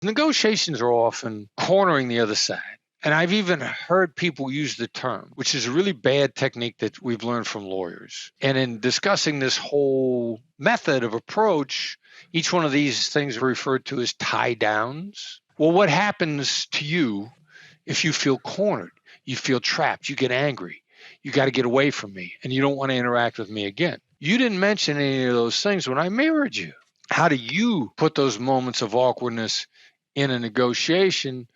Negotiations are often cornering the other side. And I've even heard people use the term, which is a really bad technique that we've learned from lawyers. And in discussing this whole method of approach, each one of these things are referred to as tie downs. Well, what happens to you if you feel cornered? You feel trapped. You get angry. You got to get away from me, and you don't want to interact with me again. You didn't mention any of those things when I mirrored you. How do you put those moments of awkwardness in a negotiation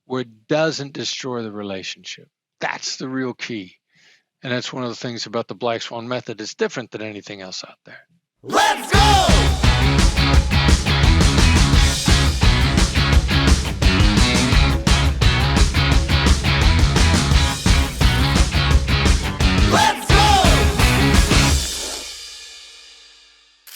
where it doesn't destroy the relationship? That's the real key. And that's one of the things about the Black Swan method. It's different than anything else out there. Let's go! Let's go!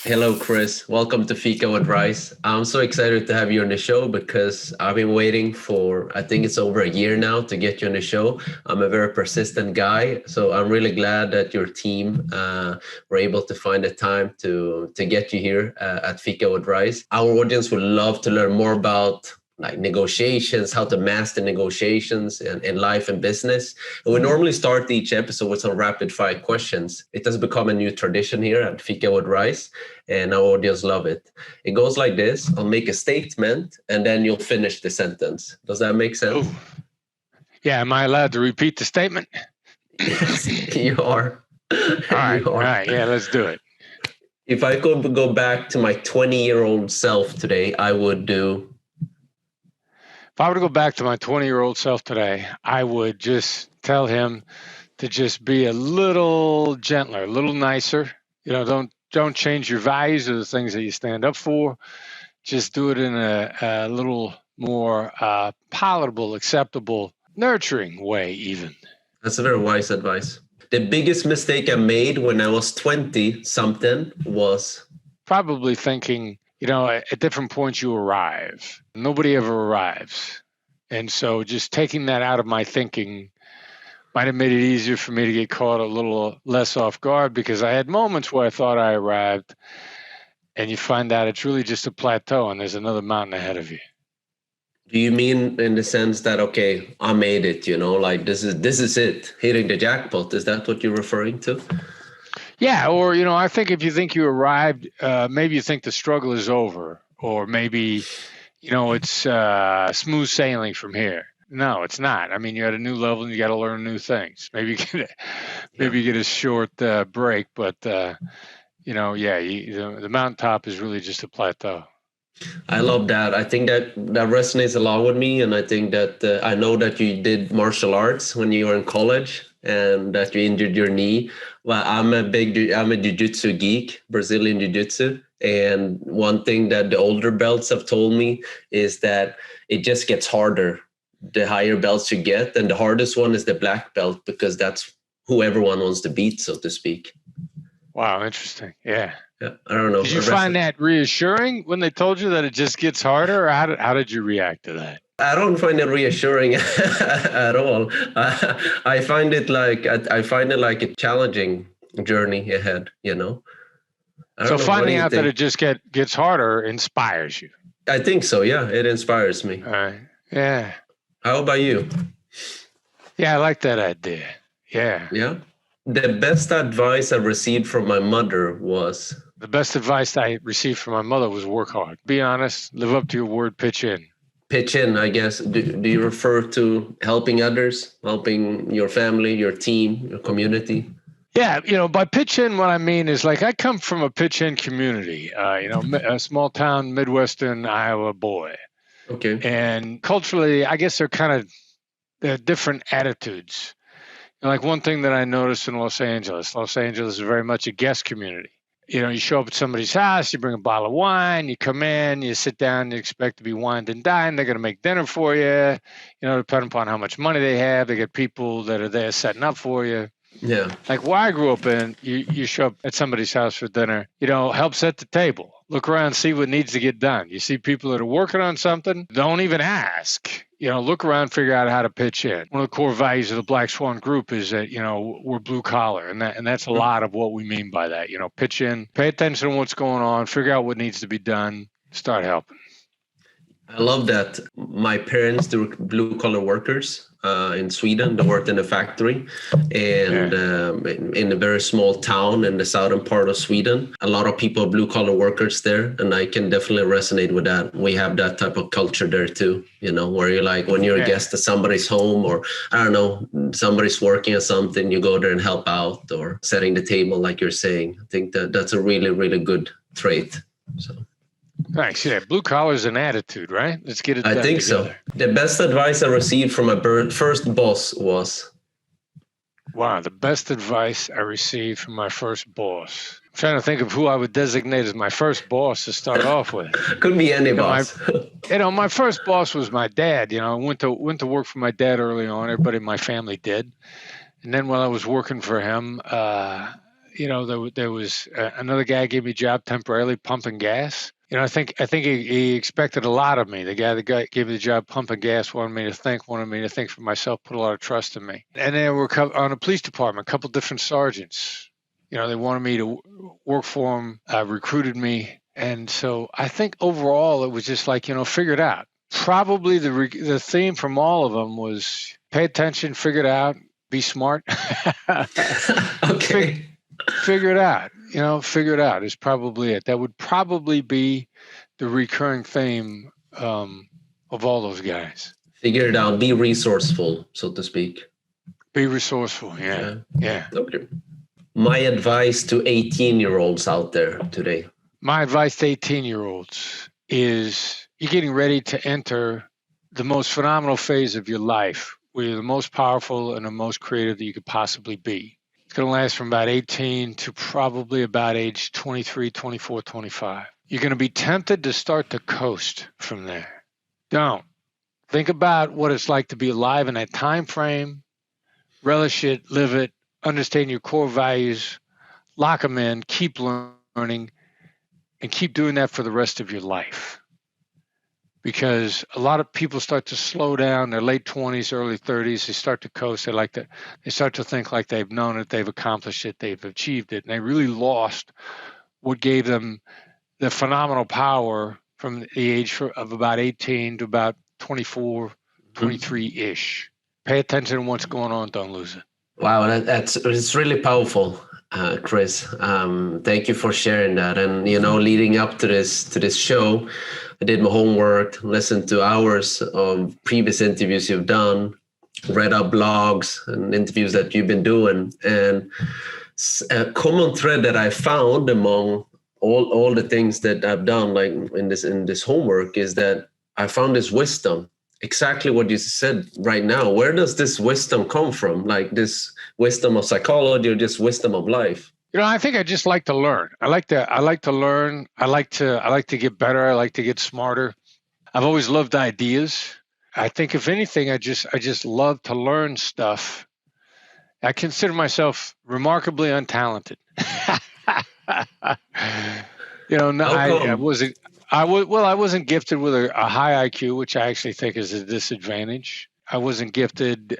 Hello, Chris. Welcome to Fika with Rice. I'm so excited to have you on the show because I've been waiting for, I think it's over a year now to get you on the show. I'm a very persistent guy, so I'm really glad that your team were able to find the time to get you here at Fika with Rice. Our audience would love to learn more about like negotiations, how to master negotiations in life and business. And we normally start each episode with some rapid fire questions. It has become a new tradition here at Fika with Rice, and our audience love it. It goes like this. I'll make a statement and then you'll finish the sentence. Does that make sense? Ooh. Yeah, am I allowed to repeat the statement? Yes, you are. All right, yeah, let's do it. If I could go back to my 20-year-old self today, I would do... If I were to go back to my 20-year-old self today, I would just tell him to just be a little gentler, a little nicer. You know, don't change your values or the things that you stand up for. Just do it in a little more palatable, acceptable, nurturing way even. That's a very wise advice. The biggest mistake I made when I was 20-something was... Probably thinking, you know, at different points you arrive. Nobody ever arrives. And so just taking that out of my thinking might have made it easier for me to get caught a little less off guard, because I had moments where I thought I arrived and you find out it's really just a plateau and there's another mountain ahead of you. Do you mean in the sense that, okay, I made it, you know, like this is it, hitting the jackpot? Is that what you're referring to? Yeah, or, you know, I think if you think you arrived, maybe you think the struggle is over, or maybe, you know, it's smooth sailing from here. No, it's not. I mean, you're at a new level and you got to learn new things. Maybe you get a short break, but, you know, yeah, the mountaintop is really just a plateau. I love that. I think that resonates a lot with me. And I think that I know that you did martial arts when you were in college and that you injured your knee. Well, I'm a jiu-jitsu geek, Brazilian jiu-jitsu. And one thing that the older belts have told me is that it just gets harder the higher belts you get. And the hardest one is the black belt, because that's who everyone wants to beat, so to speak. Wow, interesting. Yeah. Yeah, I don't know. Did you find that reassuring when they told you that it just gets harder, or how did you react to that? I don't find it reassuring at all. I find it like a challenging journey ahead, you know. So finding out that it just gets harder inspires you. I think so, yeah. It inspires me. All right. Yeah. How about you? Yeah, I like that idea. Yeah. Yeah. The best advice I received from my mother was... The best advice I received from my mother was work hard. Be honest, live up to your word, pitch in. Pitch in, I guess. Do you refer to helping others, helping your family, your team, your community? Yeah, you know, by pitch in, what I mean is, like, I come from a pitch in community, you know, a small town, Midwestern Iowa boy. Okay. And culturally, I guess they're different attitudes. And like one thing that I noticed in Los Angeles is very much a guest community. You know, you show up at somebody's house, you bring a bottle of wine, you come in, you sit down, you expect to be wined and dined. They're going to make dinner for you, you know, depending upon how much money they have. They get people that are there setting up for you. Yeah. Like where I grew up in, you show up at somebody's house for dinner, you know, help set the table. Look around, see what needs to get done. You see people that are working on something, don't even ask. You know, look around, figure out how to pitch in. One of the core values of the Black Swan Group is that, you know, we're blue collar, and that's a lot of what we mean by that. You know, pitch in, pay attention to what's going on, figure out what needs to be done, start helping. I love that. My parents, they were blue collar workers in Sweden. They worked in a factory and in a very small town in the southern part of Sweden. A lot of people, blue collar workers there. And I can definitely resonate with that. We have that type of culture there too, you know, where you're like, when you're a guest at somebody's home or I don't know, somebody's working on something, you go there and help out or setting the table, like you're saying. I think that that's a really, really good trait. So. Thanks. Yeah, blue collar is an attitude, right? Let's get it done. I think together. so. The best advice I received from my first boss was. Wow, the best advice I received from my first boss. I'm trying to think of who I would designate as my first boss to start off with. Could be any boss. My first boss was my dad. I went to work for my dad early on. Everybody in my family did, and then while I was working for him, there was another guy gave me a job temporarily pumping gas. I think he expected a lot of me. The guy that gave me the job pumping gas wanted me to think for myself, put a lot of trust in me. And then we're on a police department, a couple different sergeants. They wanted me to work for them, recruited me. And so I think overall it was just like, figure it out. Probably the theme from all of them was pay attention, figure it out, be smart. Okay. Figure it out. Figure it out is probably it. That would probably be the recurring theme of all those guys. Figure it out. Be resourceful, so to speak. Be resourceful. Yeah. Okay. My advice to 18-year-olds out there today. My advice to 18-year-olds is you're getting ready to enter the most phenomenal phase of your life, where you're the most powerful and the most creative that you could possibly be. It's going to last from about 18 to probably about age 23, 24, 25. You're going to be tempted to start to coast from there. Don't. Think about what it's like to be alive in that time frame. Relish it, live it, understand your core values, lock them in, keep learning, and keep doing that for the rest of your life. Because a lot of people start to slow down, their late 20s, early 30s, they start to coast. They start to think like they've known it, they've accomplished it, they've achieved it. And they really lost what gave them the phenomenal power from the age of about 18 to about 24, 23-ish. Pay attention to what's going on, don't lose it. Wow, it's really powerful, Chris. Thank you for sharing that. And, leading up to this show, I did my homework, listened to hours of previous interviews you've done, read up blogs and interviews that you've been doing. And a common thread that I found among all the things that I've done, like in this homework, is that I found this wisdom. Exactly what you said right now. Where does this wisdom come from? Like this wisdom of psychology or just wisdom of life? I think I just like to learn. I like to learn. I like to get better. I like to get smarter. I've always loved ideas. I think if anything, I just love to learn stuff. I consider myself remarkably untalented. I wasn't gifted with a high IQ, which I actually think is a disadvantage. I wasn't gifted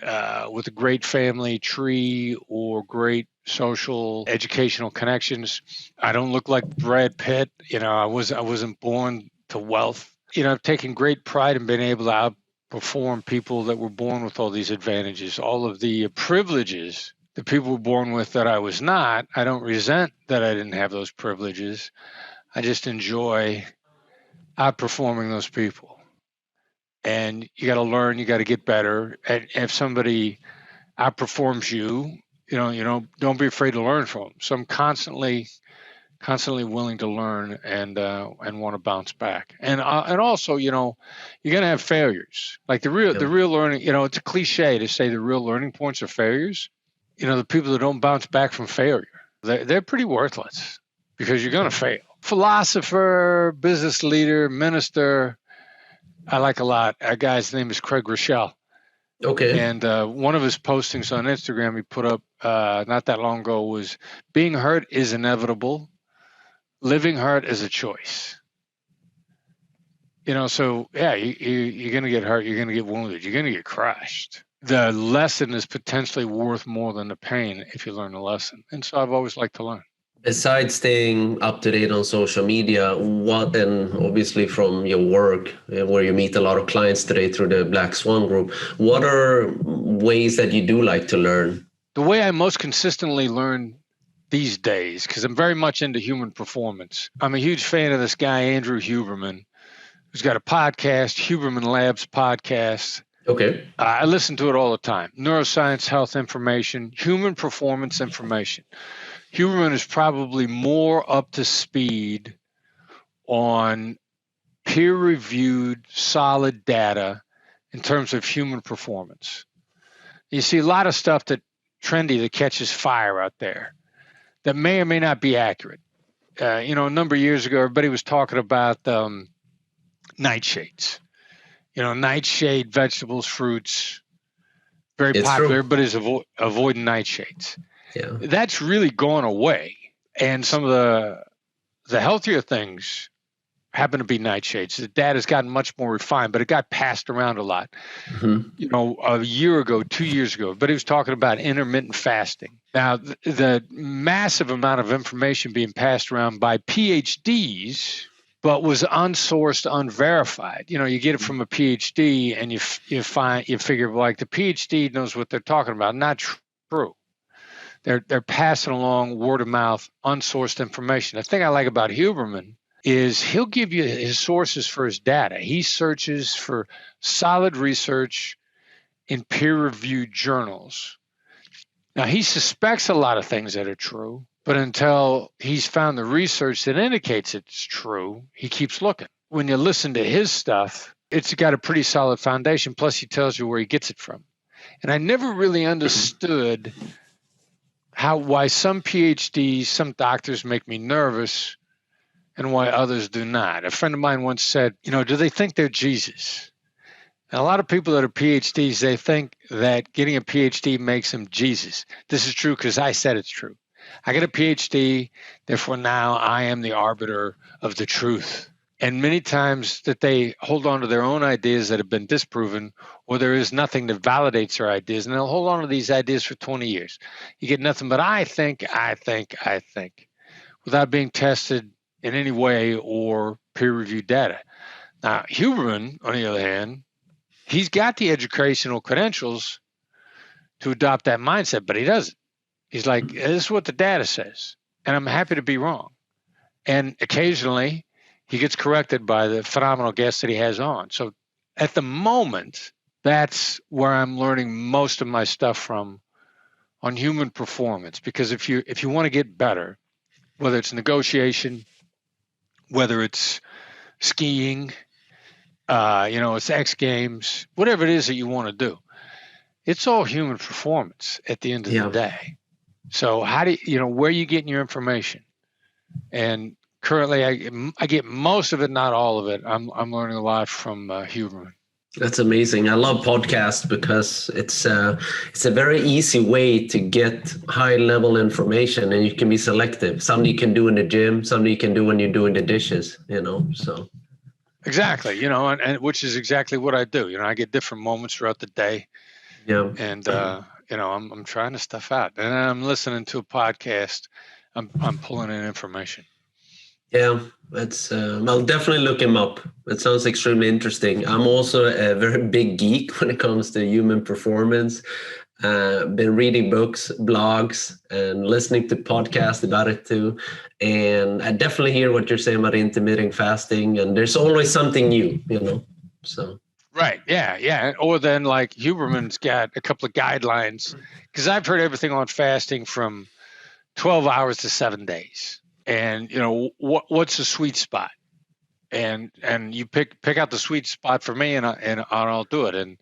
with a great family tree or great social educational connections. I don't look like Brad Pitt. I wasn't born to wealth. I've taken great pride in being able to outperform people that were born with all these advantages, all of the privileges that people were born with that I was not. I don't resent that I didn't have those privileges. I just enjoy outperforming those people. And you got to learn, you got to get better. And if somebody outperforms you, don't be afraid to learn from them. So I'm constantly willing to learn and want to bounce back. And also, you're going to have failures. Like the real learning, it's a cliche to say the real learning points are failures. The people that don't bounce back from failure, they're pretty worthless because you're going to fail. Philosopher, business leader, minister, I like a lot. A guy's name is Craig Rochelle. Okay. And one of his postings on Instagram he put up not that long ago was, being hurt is inevitable. Living hurt is a choice. So, yeah, you're going to get hurt. You're going to get wounded. You're going to get crushed. The lesson is potentially worth more than the pain if you learn the lesson. And so I've always liked to learn. Besides staying up to date on social media, and obviously from your work where you meet a lot of clients today through the Black Swan Group, what are ways that you do like to learn? The way I most consistently learn these days, because I'm very much into human performance. I'm a huge fan of this guy, Andrew Huberman, who's got a podcast, Huberman Labs podcast. Okay. I listen to it all the time. Neuroscience, health information, human performance information. Huberman is probably more up to speed on peer-reviewed, solid data in terms of human performance. You see a lot of stuff trendy that catches fire out there that may or may not be accurate. A number of years ago, everybody was talking about nightshades. Nightshade vegetables, fruits, very popular. Everybody's avoiding nightshades. Yeah. That's really gone away. And some of the healthier things happen to be nightshades. The data's gotten much more refined, but it got passed around a lot. Mm-hmm. A year ago, 2 years ago, but he was talking about intermittent fasting. Now, the massive amount of information being passed around by PhDs, but was unsourced, unverified. You get it from a PhD, and you figure like the PhD knows what they're talking about. Not true. They're passing along word of mouth, unsourced information. The thing I like about Huberman is he'll give you his sources for his data. He searches for solid research in peer-reviewed journals. Now, he suspects a lot of things that are true, but until he's found the research that indicates it's true, he keeps looking. When you listen to his stuff, it's got a pretty solid foundation, plus he tells you where he gets it from. And I never really understood why some PhDs, some doctors make me nervous and why others do not. A friend of mine once said, do they think they're Jesus? And a lot of people that are PhDs, they think that getting a PhD makes them Jesus. This is true because I said it's true. I get a PhD, therefore now I am the arbiter of the truth. And many times that they hold on to their own ideas that have been disproven, or there is nothing that validates their ideas, and they'll hold on to these ideas for 20 years. You get nothing but I think, without being tested in any way or peer-reviewed data. Now, Huberman, on the other hand, he's got the educational credentials to adopt that mindset, but he doesn't. He's like, this is what the data says, and I'm happy to be wrong. And occasionally, he gets corrected by the phenomenal guests that he has on. So at the moment, that's where I'm learning most of my stuff from on human performance. Because if you want to get better, whether it's negotiation, whether it's skiing, it's X Games, whatever it is that you want to do, it's all human performance at the end of the day. So how do where are you getting your information? And currently, I get most of it, not all of it. I'm learning a lot from Huberman. That's amazing. I love podcasts because it's a very easy way to get high level information, and you can be selective. Something you can do in the gym, something you can do when you're doing the dishes. So exactly. And which is exactly what I do. I get different moments throughout the day. Yeah. And I'm trying this stuff out, and I'm listening to a podcast. I'm pulling in information. Yeah, I'll definitely look him up. It sounds extremely interesting. I'm also a very big geek when it comes to human performance. Been reading books, blogs, and listening to podcasts about it too. And I definitely hear what you're saying about intermittent fasting. And there's always something new, so. Right. Yeah. Or then like Huberman's got a couple of guidelines, because I've heard everything on fasting from 12 hours to 7 days. And, what's the sweet spot? And you pick out the sweet spot for me, and I'll do it. And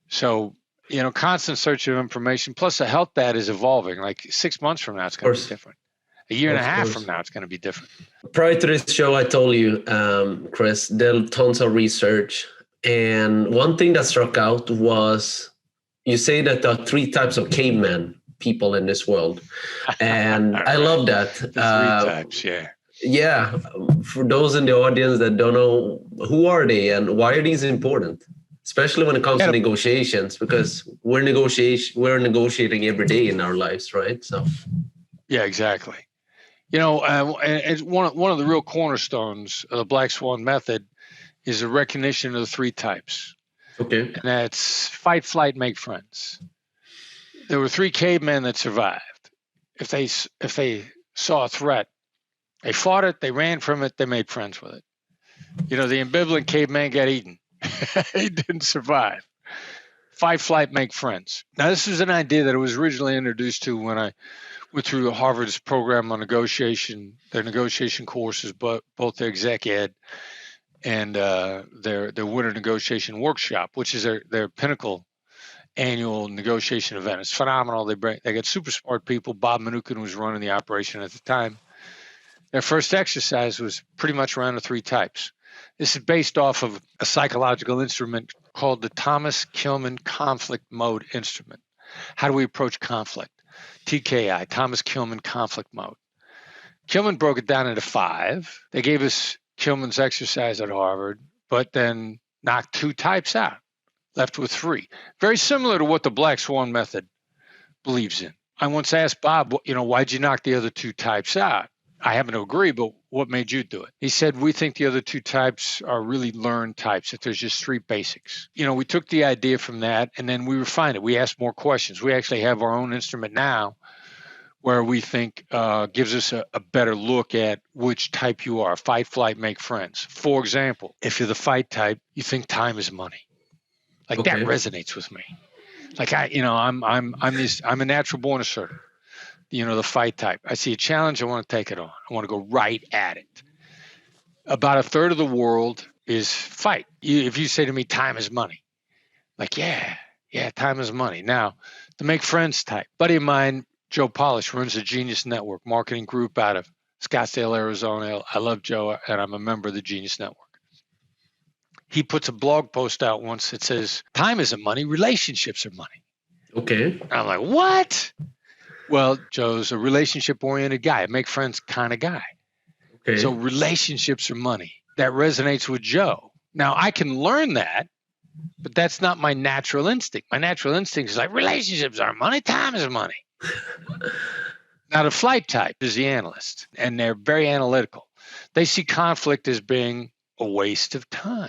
so, constant search of information, plus the health data is evolving. Like 6 months from now, it's going to be different. A year and a half from now, it's going to be different. Prior to this show, I told you, Chris, did tons of research. And one thing that struck out was you say that there are 3 types of cavemen people in this world. And I love that. 3 types, yeah. Yeah. For those in the audience that don't know, who are they and why are these important? Especially when it comes to negotiations, because we're negotiating every day in our lives, right? So. Yeah, exactly. And one of the real cornerstones of the Black Swan method is the recognition of the three types. Okay. And that's fight, flight, make friends. There were three cavemen that survived. If they saw a threat, they fought it, they ran from it, they made friends with it. The ambivalent caveman got eaten. He didn't survive. Fight, flight, make friends. Now, this was an idea that I was originally introduced to when I went through Harvard's program on negotiation, their negotiation courses, but both their exec ed and their winter negotiation workshop, which is their pinnacle annual negotiation event. It's phenomenal. They got super smart people. Bob Mnookin was running the operation at the time. Their first exercise was pretty much around the three types. This is based off of a psychological instrument called the Thomas Kilmann Conflict Mode Instrument. How do we approach conflict? TKI, Thomas Kilmann Conflict Mode. Kilmann broke it down into 5. They gave us Kilmann's exercise at Harvard, but then knocked 2 types out, left with 3. Very similar to what the Black Swan method believes in. I once asked Bob, why'd you knock the other 2 types out? I happen to agree, but what made you do it? He said, we think the other 2 types are really learned types, that there's just 3 basics. We took the idea from that and then we refined it. We asked more questions. We actually have our own instrument now where we think gives us a better look at which type you are. Fight, flight, make friends. For example, if you're the fight type, you think time is money. Like that resonates with me. Like I'm a natural born asserter. The fight type. I see a challenge, I want to take it on. I want to go right at it. About a third of the world is fight. If you say to me, time is money, like, yeah, time is money. Now, the make friends type. Buddy of mine, Joe Polish, runs a Genius Network marketing group out of Scottsdale, Arizona. I love Joe, and I'm a member of the Genius Network. He puts a blog post out once that says, time isn't money, relationships are money. Okay. And I'm like, what? Well, Joe's a relationship-oriented guy, a make friends kind of guy. Okay. So relationships are money. That resonates with Joe. Now, I can learn that, but that's not my natural instinct. My natural instinct is like, relationships are money, time is money. Now, the flight type is the analyst, and they're very analytical. They see conflict as being a waste of time.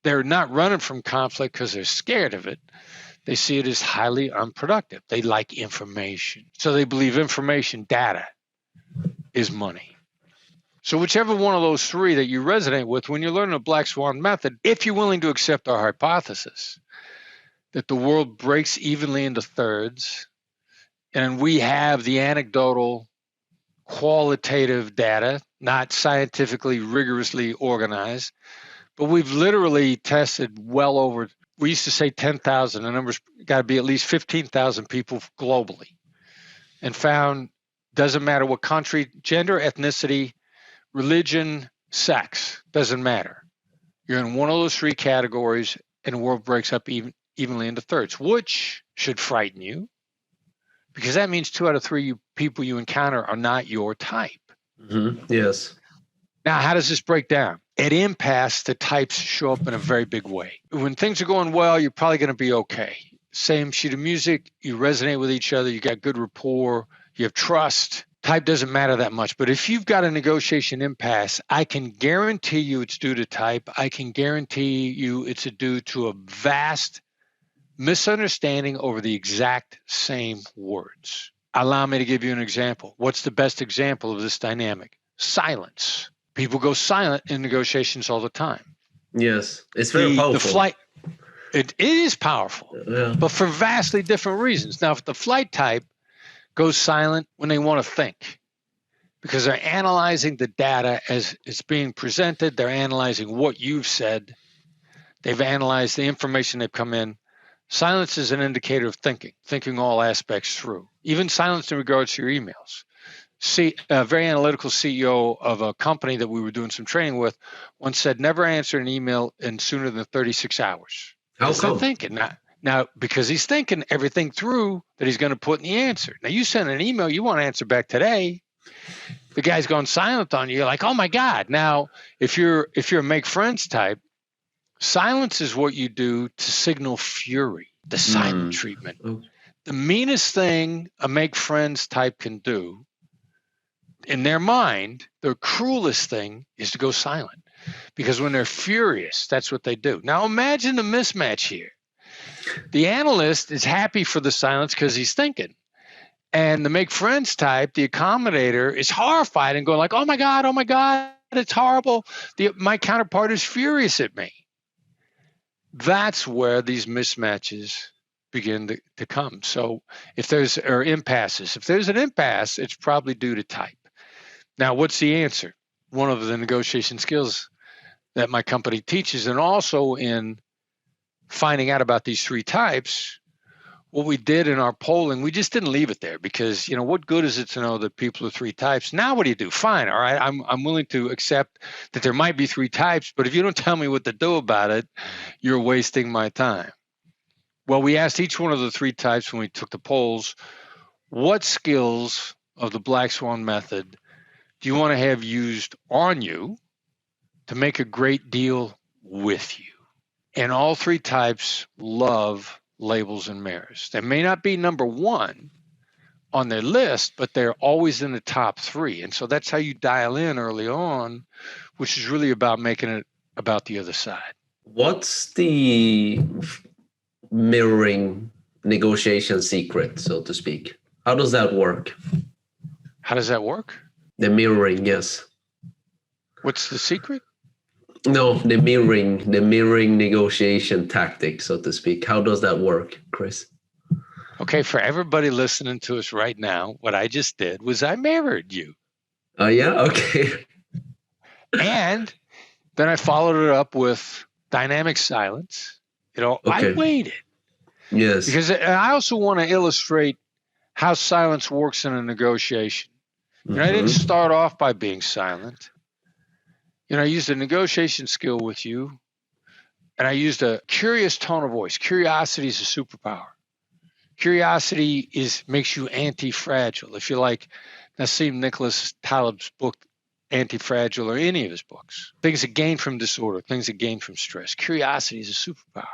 They're not running from conflict because they're scared of it. They see it as highly unproductive. They like information. So they believe information, data, is money. So whichever one of those 3 that you resonate with, when you're learning the Black Swan method, if you're willing to accept our hypothesis that the world breaks evenly into thirds, and we have the anecdotal, qualitative data, not scientifically rigorously organized, but we've literally tested well over, we used to say 10,000, the number's got to be at least 15,000 people globally, and found doesn't matter what country, gender, ethnicity, religion, sex, doesn't matter. You're in one of those 3 categories and the world breaks up evenly into thirds, which should frighten you because that means 2 out of 3 people you encounter are not your type. Mm-hmm. Yes. Now, how does this break down? At impasse, the types show up in a very big way. When things are going well, you're probably going to be okay. Same sheet of music, you resonate with each other, you got good rapport, you have trust. Type doesn't matter that much. But if you've got a negotiation impasse, I can guarantee you it's due to type. I can guarantee you it's due to a vast misunderstanding over the exact same words. Allow me to give you an example. What's the best example of this dynamic? Silence. People go silent in negotiations all the time. Yes, it's very powerful. It is powerful, but for vastly different reasons. Now, if the flight type goes silent when they want to think, because they're analyzing the data as it's being presented, they're analyzing what you've said, they've analyzed the information they've come in. Silence is an indicator of thinking all aspects through, even silence in regards to your emails. See, a very analytical CEO of a company that we were doing some training with once said, never answer an email in sooner than 36 hours. How come? Thinking. Now, because he's thinking everything through that he's going to put in the answer. Now, you send an email, you want to answer back today. The guy's gone silent on you. You're like, oh, my God. Now, if you're a make friends type, silence is what you do to signal fury, the silent treatment. The meanest thing a make friends type can do, in their mind, the cruelest thing is to go silent, because when they're furious, that's what they do. Now imagine the mismatch here. The analyst is happy for the silence because he's thinking. And the make friends type, the accommodator, is horrified and going like, oh my God, it's horrible. My counterpart is furious at me. That's where these mismatches begin to come. So if there's impasses, if there's an impasse, it's probably due to type. Now, what's the answer? One of the negotiation skills that my company teaches, and also in finding out about these three types, what we did in our polling, we just didn't leave it there, because, what good is it to know that people are three types? Now what do you do? Fine, all right, I'm willing to accept that there might be three types, but if you don't tell me what to do about it, you're wasting my time. Well, we asked each one of the three types when we took the polls, what skills of the Black Swan method do you want to have used on you to make a great deal with you? And all three types love labels and mirrors. They may not be number one on their list, but they're always in the top three. And so that's how you dial in early on, which is really about making it about the other side. What's the mirroring negotiation secret, so to speak? How does that work? How does that work? The mirroring, yes. What's the secret? No, the mirroring negotiation tactic, so to speak. How does that work, Chris? Okay, for everybody listening to us right now, what I just did was I mirrored you. Oh, yeah? Okay. And then I followed it up with dynamic silence. Okay. I waited. Yes. Because I also want to illustrate how silence works in a negotiation. I didn't start off by being silent. I used a negotiation skill with you, and I used a curious tone of voice. Curiosity is a superpower. Curiosity makes you anti-fragile. If you like Nassim Nicholas Taleb's book, Anti-Fragile, or any of his books, things that gain from disorder, things that gain from stress. Curiosity is a superpower.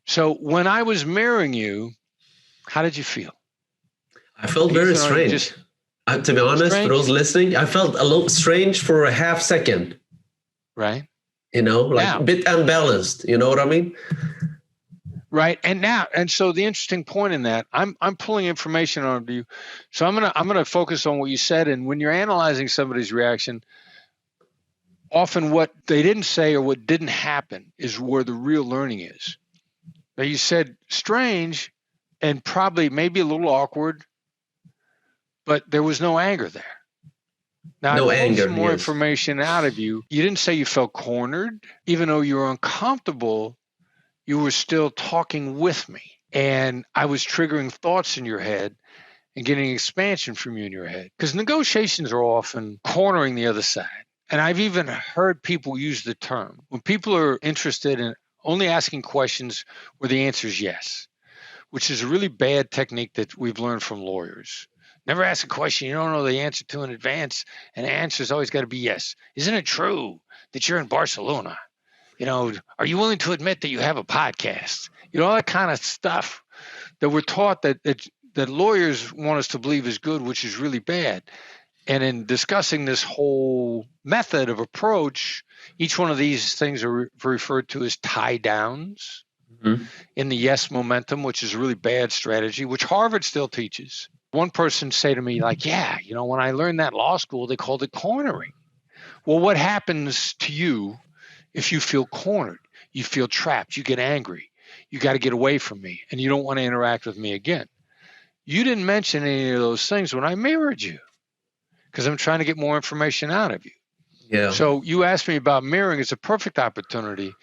So when I was mirroring you, how did you feel? I felt very strange. To be honest, for those listening, I felt a little strange for a half second. Right. A bit unbalanced. You know what I mean? Right. And so the interesting point in that, I'm pulling information on you. So I'm gonna focus on what you said. And when you're analyzing somebody's reaction, often what they didn't say or what didn't happen is where the real learning is. Now, you said strange and probably maybe a little awkward, but there was no anger there. Now, no I pulled anger, some more information out of you. You didn't say you felt cornered. Even though you were uncomfortable, you were still talking with me. And I was triggering thoughts in your head and getting expansion from you in your head. Because negotiations are often cornering the other side. And I've even heard people use the term, when people are interested in only asking questions where the answer is yes, which is a really bad technique that we've learned from lawyers. Never ask a question you don't know the answer to in advance, and the answer's always got to be yes. Isn't it true that you're in Barcelona? Are you willing to admit that you have a podcast? All that kind of stuff that we're taught that lawyers want us to believe is good, which is really bad. And in discussing this whole method of approach, each one of these things are referred to as tie downs in the yes momentum, which is a really bad strategy, which Harvard still teaches. One person say to me, like, when I learned that in law school, they called it cornering. Well, what happens to you if you feel cornered? You feel trapped. You get angry. You got to get away from me, and you don't want to interact with me again. You didn't mention any of those things when I mirrored you, because I'm trying to get more information out of you. Yeah. So you asked me about mirroring. It's a perfect opportunity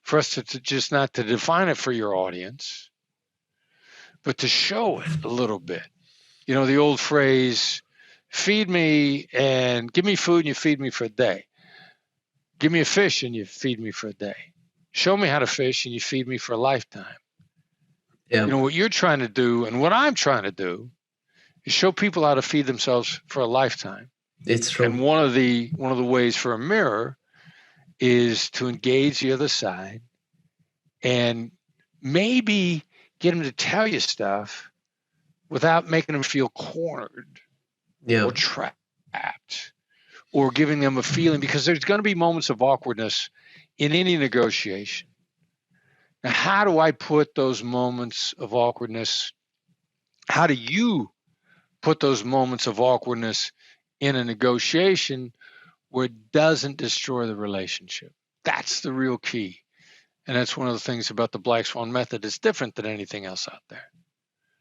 for us to just not to define it for your audience, but to show it a little bit. The old phrase, feed me and give me food and you feed me for a day. Give me a fish and you feed me for a day. Show me how to fish and you feed me for a lifetime. Yeah. What you're trying to do and what I'm trying to do is show people how to feed themselves for a lifetime. It's true. And one of the ways for a mirror is to engage the other side and maybe get them to tell you stuff without making them feel cornered or trapped. trapped or giving them a feeling, because there's going to be moments of awkwardness in any negotiation. Now, how do I put those moments of awkwardness? How do you put those moments of awkwardness in a negotiation where it doesn't destroy the relationship? That's the real key. And that's one of the things about the Black Swan method. It's different than anything else out there.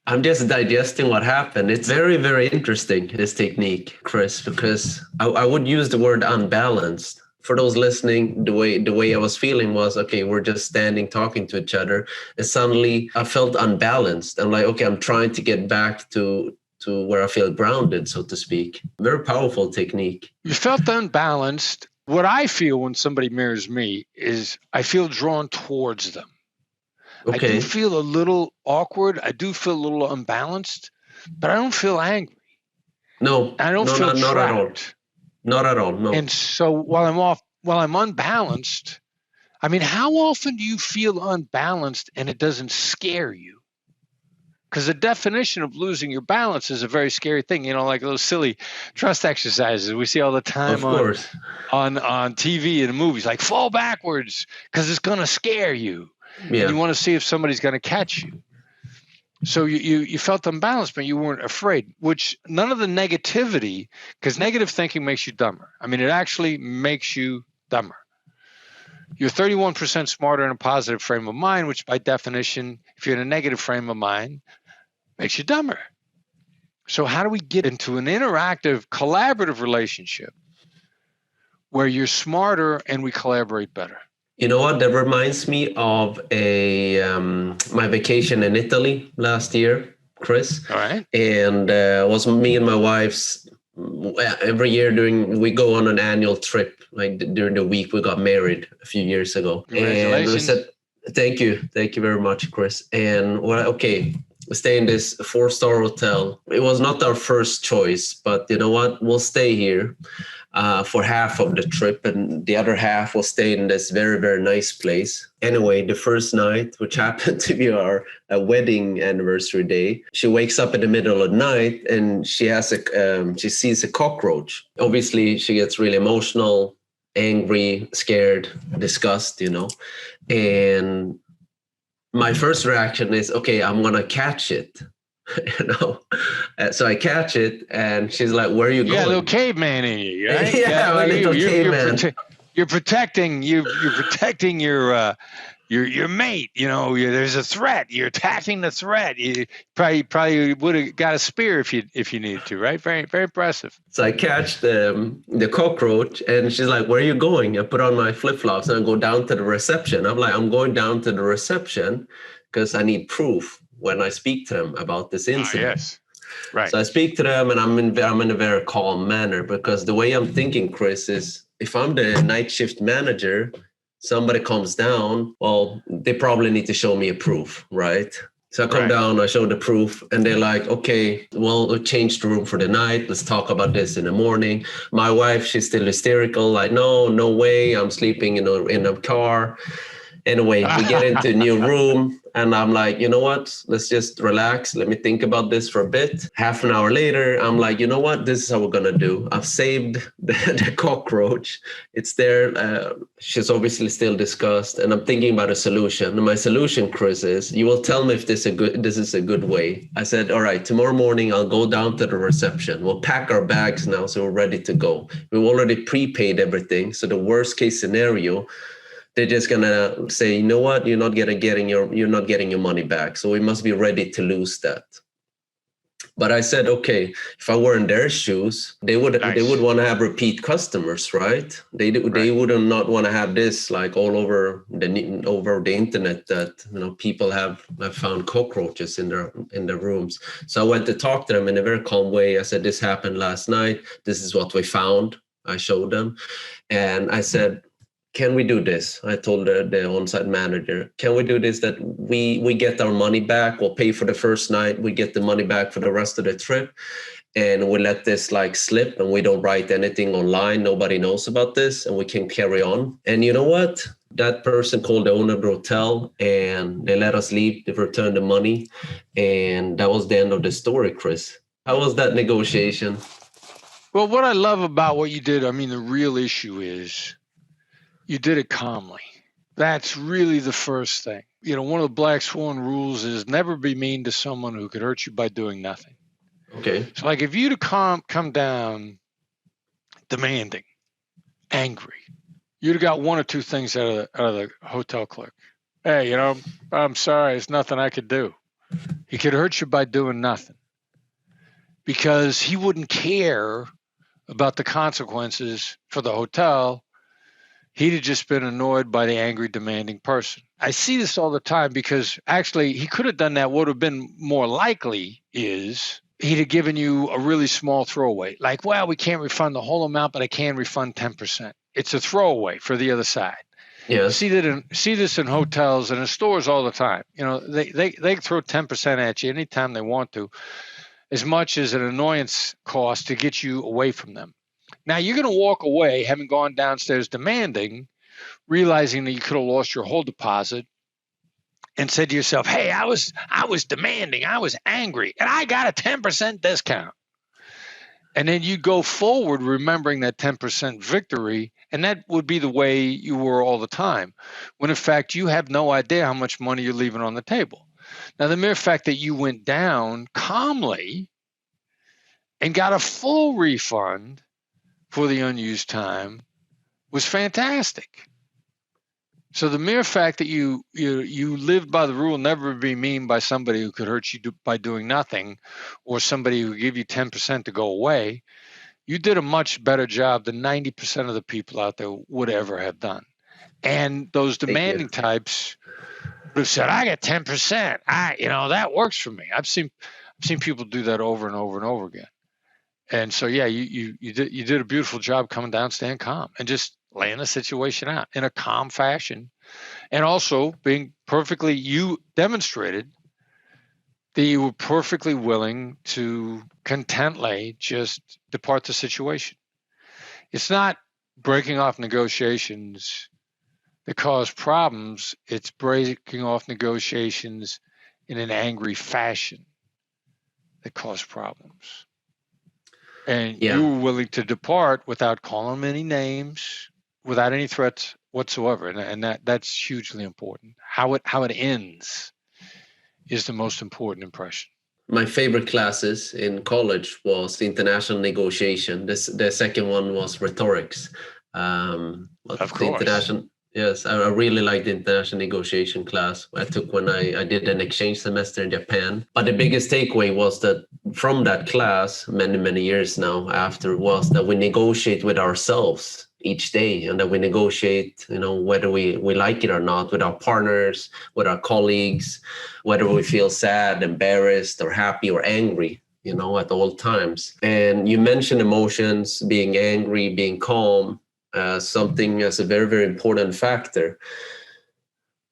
I'm just digesting what happened. It's very, very interesting, this technique, Chris, because I would use the word unbalanced. For those listening, the way I was feeling was, okay, we're just standing talking to each other. And suddenly I felt unbalanced. I'm like, okay, I'm trying to get back to where I feel grounded, so to speak. Very powerful technique. You felt unbalanced. What I feel when somebody mirrors me is I feel drawn towards them. Okay. I do feel a little awkward. I do feel a little unbalanced, but I don't feel angry. No, I don't feel not at all. trapped. Not at all. No. And so while I'm unbalanced, I mean, how often do you feel unbalanced and it doesn't scare you? Because the definition of losing your balance is a very scary thing. You know, like those silly trust exercises we see all the time on TV and movies, like fall backwards because it's going to scare you. Yeah. And you want to see if somebody's going to catch you. So you felt unbalanced, but you weren't afraid, which none of the negativity, because negative thinking makes you dumber. I mean, it actually makes you dumber. You're 31% smarter in a positive frame of mind, which by definition, if you're in a negative frame of mind, makes you dumber. So how do we get into an interactive, collaborative relationship where you're smarter and we collaborate better? You know what? That reminds me of my vacation in Italy last year, Chris. All right. And it was me and my wife's. Every year we go on an annual trip. Like during the week, we got married a few years ago. Congratulations. And we said, thank you very much, Chris. And we stay in this 4-star hotel. It was not our first choice, but you know what? We'll stay here for half of the trip, and the other half will stay in this very, very nice place. Anyway, the first night, which happened to be our wedding anniversary day, she wakes up in the middle of the night and she sees a cockroach. Obviously, she gets really emotional, angry, scared, disgusted, you know. And my first reaction is, okay, I'm going to catch it. You know, so I catch it, and she's like, "Where are you going?" Yeah, little caveman in you, right? Yeah, a little caveman. You're protecting your mate. You know, there's a threat. You're attacking the threat. You probably would have got a spear if you needed to, right? Very, very impressive. So I catch the cockroach, and she's like, "Where are you going?" I put on my flip-flops and I go down to the reception. I'm like, "I'm going down to the reception because I need proof when I speak to them about this incident." Yes, right. So I speak to them, and I'm in a very calm manner, because the way I'm thinking, Chris, is if I'm the night shift manager, somebody comes down, well, they probably need to show me a proof, right? So I come down, I show the proof, and they're like, okay, well, we'll change the room for the night. Let's talk about this in the morning. My wife, she's still hysterical, like, no way, I'm sleeping in a car. Anyway, we get into a new room, and I'm like, you know what? Let's just relax. Let me think about this for a bit. Half an hour later, I'm like, you know what? This is how we're going to do. I've saved the cockroach. It's there. She's obviously still disgusted, and I'm thinking about a solution. And my solution, Chris, is you will tell me if this is a good way. I said, all right, tomorrow morning, I'll go down to the reception. We'll pack our bags now, so we're ready to go. We've already prepaid everything. So the worst case scenario, they're just gonna say, you know what, you're not getting your money back. So we must be ready to lose that. But I said, okay, if I were in their shoes, they would want to have repeat customers, right? They would not want to have this like all over the internet, that people have found cockroaches in their rooms. So I went to talk to them in a very calm way. I said, this happened last night. This is what we found. I showed them, and I said, can we do this? I told the on-site manager, can we do this, that we get our money back? We'll pay for the first night. We get the money back for the rest of the trip. And we let this like slip, and we don't write anything online. Nobody knows about this, and we can carry on. And you know what? That person called the owner of the hotel, and they let us leave. They returned the money. And that was the end of the story, Chris. How was that negotiation? Well, what I love about what you did, I mean, the real issue is you did it calmly. That's really the first thing. One of the Black Swan rules is never be mean to someone who could hurt you by doing nothing. Okay. So, like, if you to come down demanding, angry, you'd have got one or two things out of the hotel clerk. Hey, I'm sorry, there's nothing I could do. He could hurt you by doing nothing because he wouldn't care about the consequences for the hotel. He'd have just been annoyed by the angry, demanding person. I see this all the time because actually he could have done that. What would have been more likely is he'd have given you a really small throwaway. Like, well, we can't refund the whole amount, but I can refund 10%. It's a throwaway for the other side. Yes. See this in hotels and in stores all the time. They throw 10% at you anytime they want to, as much as an annoyance cost to get you away from them. Now you're going to walk away, having gone downstairs demanding, realizing that you could have lost your whole deposit, and said to yourself, "Hey, I was demanding, I was angry, and I got a 10% discount." And then you go forward remembering that 10% victory, and that would be the way you were all the time, when in fact you have no idea how much money you're leaving on the table. Now, the mere fact that you went down calmly and got a full refund for the unused time was fantastic. So the mere fact that you lived by the rule, never be mean by somebody who could hurt you by doing nothing, or somebody who give you 10% to go away, you did a much better job than 90% of the people out there would ever have done. And those demanding types would have said, "I get 10%. That works for me." I've seen people do that over and over and over again. And so, yeah, you did a beautiful job coming down, staying calm, and just laying the situation out in a calm fashion. And also you demonstrated that you were perfectly willing to contently just depart the situation. It's not breaking off negotiations that cause problems. It's breaking off negotiations in an angry fashion that cause problems. And you were willing to depart without calling them any names, without any threats whatsoever. And that's hugely important. How it ends is the most important impression. My favorite classes in college was international negotiation. The second one was rhetorics. Of course. Yes, I really liked the international negotiation class I took when I did an exchange semester in Japan. But the biggest takeaway was that from that class, many, many years now after, was that we negotiate with ourselves each day, and that we negotiate, whether we like it or not, with our partners, with our colleagues, whether we feel sad, embarrassed, or happy or angry, at all times. And you mentioned emotions, being angry, being calm, something as a very, very important factor.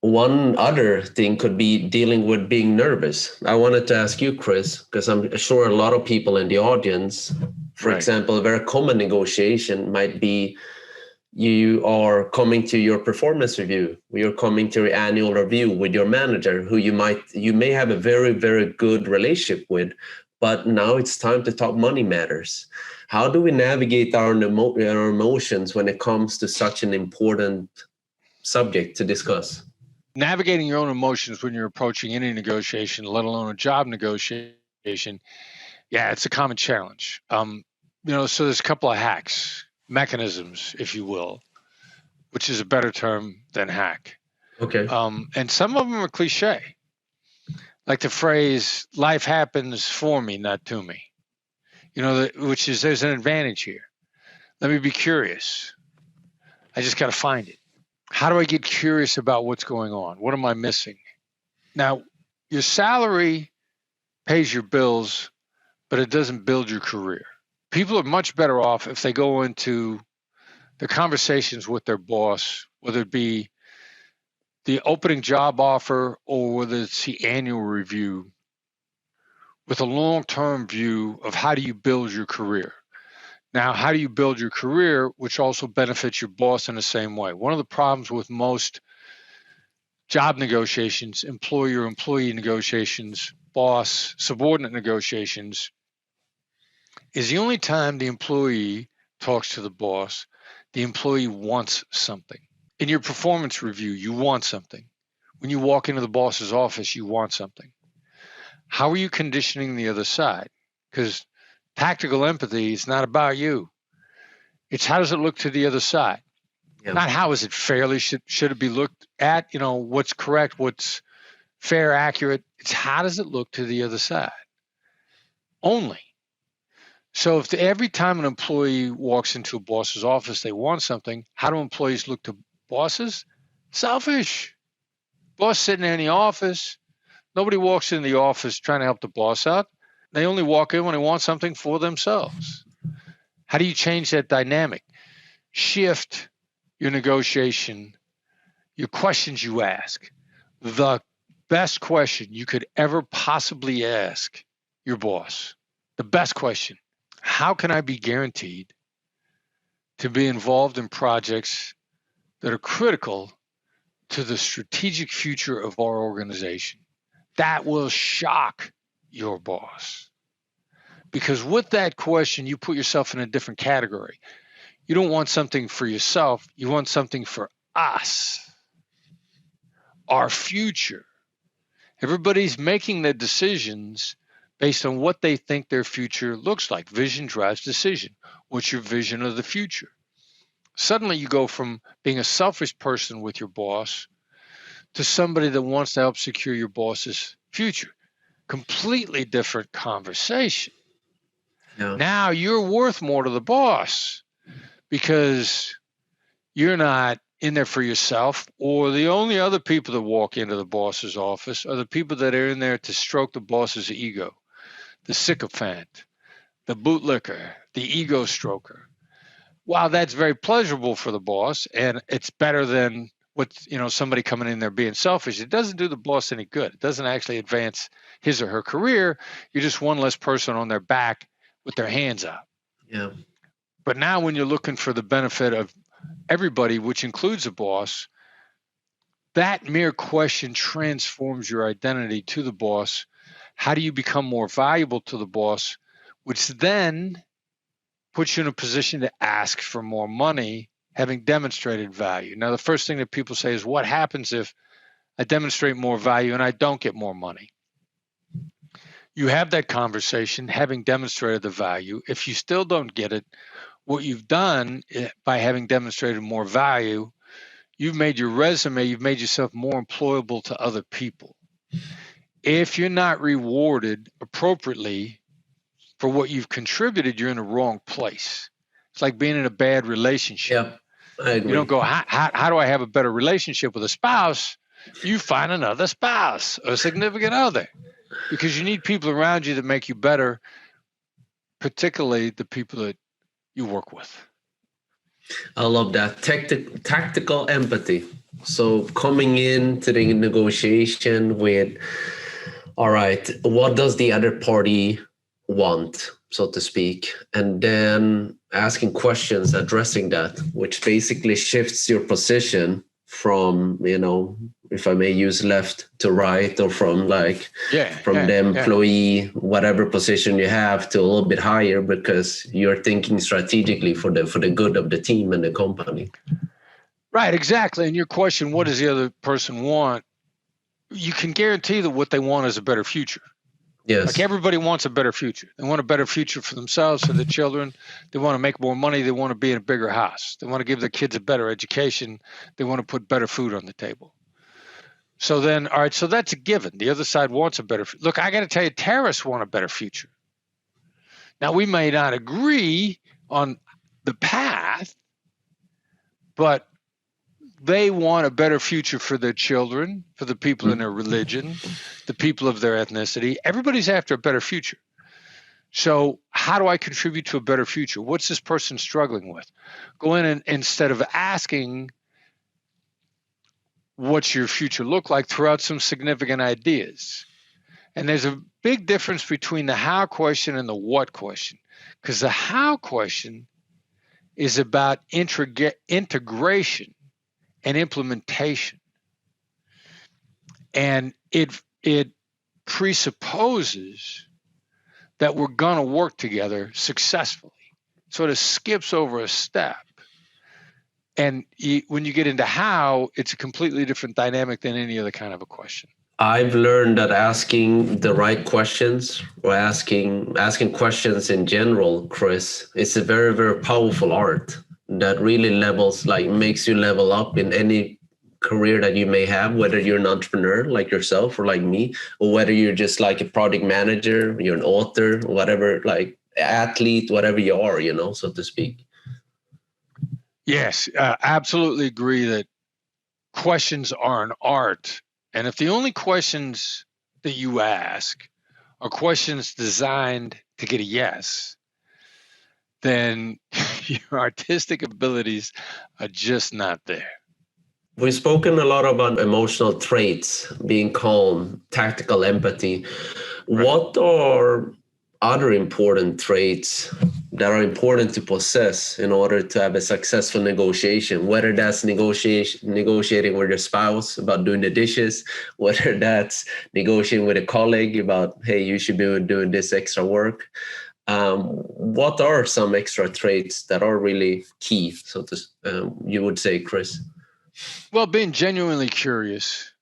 One other thing could be dealing with being nervous. I wanted to ask you, Chris, because I'm sure a lot of people in the audience, for example, a very common negotiation might be you are coming to your performance review, you're coming to your annual review with your manager, who you may have a very, very good relationship with, but now it's time to talk money matters. How do we navigate our emotions when it comes to such an important subject to discuss? Navigating your own emotions when you're approaching any negotiation, let alone a job negotiation, it's a common challenge. So there's a couple of hacks, mechanisms, if you will, which is a better term than hack. Okay. And some of them are cliche, like the phrase, "Life happens for me, not to me." Which is, there's an advantage here. Let me be curious. I just got to find it. How do I get curious about what's going on? What am I missing? Now, your salary pays your bills, but it doesn't build your career. People are much better off if they go into the conversations with their boss, whether it be the opening job offer or whether it's the annual review, with a long-term view of how do you build your career. Now, how do you build your career, which also benefits your boss in the same way? One of the problems with most job negotiations, employer-employee negotiations, boss-subordinate negotiations, is the only time the employee talks to the boss, the employee wants something. In your performance review, you want something. When you walk into the boss's office, you want something. How are you conditioning the other side? Because tactical empathy is not about you. It's how does it look to the other side? Yeah. Not how is it fairly, should it be looked at, what's correct, what's fair, accurate. It's how does it look to the other side? Only. So if every time an employee walks into a boss's office, they want something, how do employees look to bosses? Selfish. Boss sitting there in the office. Nobody walks in the office trying to help the boss out. They only walk in when they want something for themselves. How do you change that dynamic? Shift your negotiation, your questions you ask. The best question you could ever possibly ask your boss. The best question. How can I be guaranteed to be involved in projects that are critical to the strategic future of our organization? That will shock your boss. Because with that question, you put yourself in a different category. You don't want something for yourself. You want something for us, our future. Everybody's making their decisions based on what they think their future looks like. Vision drives decision. What's your vision of the future? Suddenly you go from being a selfish person with your boss to somebody that wants to help secure your boss's future. Completely different conversation. Yeah. Now you're worth more to the boss because you're not in there for yourself, or the only other people that walk into the boss's office are the people that are in there to stroke the boss's ego, the sycophant, the bootlicker, the ego stroker. While that's very pleasurable for the boss, and it's better than somebody coming in there being selfish, it doesn't do the boss any good. It doesn't actually advance his or her career. You're just one less person on their back with their hands up. Yeah. But now when you're looking for the benefit of everybody, which includes a boss, that mere question transforms your identity to the boss. How do you become more valuable to the boss, which then puts you in a position to ask for more money, having demonstrated value? Now, the first thing that people say is, what happens if I demonstrate more value and I don't get more money? You have that conversation, having demonstrated the value. If you still don't get it, what you've done by having demonstrated more value, you've made your resume, you've made yourself more employable to other people. If you're not rewarded appropriately for what you've contributed, you're in the wrong place. It's like being in a bad relationship. Yeah, I agree. You don't go, how do I have a better relationship with a spouse? You find another spouse, a significant other, because you need people around you that make you better, particularly the people that you work with. I love that. Tactical empathy. So coming into the negotiation with, all right, what does the other party want, so to speak? And then asking questions, addressing that, which basically shifts your position from, if I may use left to right, or from the employee, whatever position you have, to a little bit higher, because you're thinking strategically for the good of the team and the company. Right, exactly. And your question, what does the other person want? You can guarantee that what they want is a better future. Yes. Like everybody wants a better future. They want a better future for themselves, for their children. They want to make more money. They want to be in a bigger house. They want to give their kids a better education. They want to put better food on the table. So then, all right, so that's a given. The other side wants a better future. Look, I got to tell you, terrorists want a better future. Now, we may not agree on the path, but they want a better future for their children, for the people in their religion, the people of their ethnicity. Everybody's after a better future. So how do I contribute to a better future? What's this person struggling with? Go in and instead of asking, what's your future look like, throw out some significant ideas. And there's a big difference between the how question and the what question, because the how question is about integration and implementation. And it presupposes that we're going to work together successfully. Sort of skips over a step. And when you get into how, it's a completely different dynamic than any other kind of a question. I've learned that asking the right questions or asking questions in general, Chris, it's a very, very powerful art that really makes you level up in any career that you may have, whether you're an entrepreneur like yourself or like me, or whether you're just like a project manager, you're an author, whatever, like athlete, whatever you are, so to speak. Yes, absolutely agree that questions are an art. And if the only questions that you ask are questions designed to get a yes, then your artistic abilities are just not there. We've spoken a lot about emotional traits, being calm, tactical empathy. Right. What are other important traits that are important to possess in order to have a successful negotiation, whether that's negotiating with your spouse about doing the dishes, whether that's negotiating with a colleague about, hey, you should be doing this extra work. What are some extra traits that are really key, so to you would say, Chris? Well, being genuinely curious.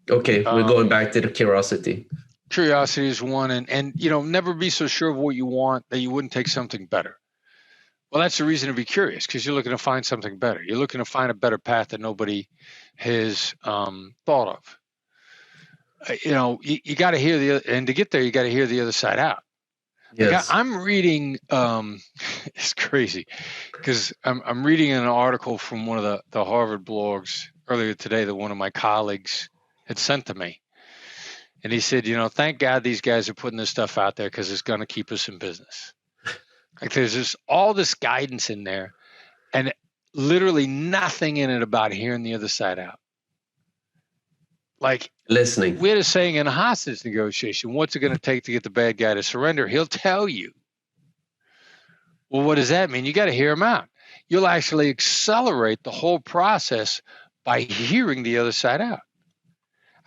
Okay, we're going back to the curiosity. Curiosity is one, and never be so sure of what you want that you wouldn't take something better. Well, that's the reason to be curious, because you're looking to find something better. You're looking to find a better path that nobody has thought of. You got to hear and to get there, you got to hear the other side out. Yes. Like I'm reading. It's crazy, because I'm reading an article from one of the Harvard blogs earlier today that one of my colleagues had sent to me. And he said, thank God these guys are putting this stuff out there, because it's going to keep us in business. Like there's all this guidance in there, and literally nothing in it about hearing the other side out. Like listening. We had a saying in a hostage negotiation, what's it going to take to get the bad guy to surrender? He'll tell you. Well, what does that mean? You got to hear him out. You'll actually accelerate the whole process by hearing the other side out.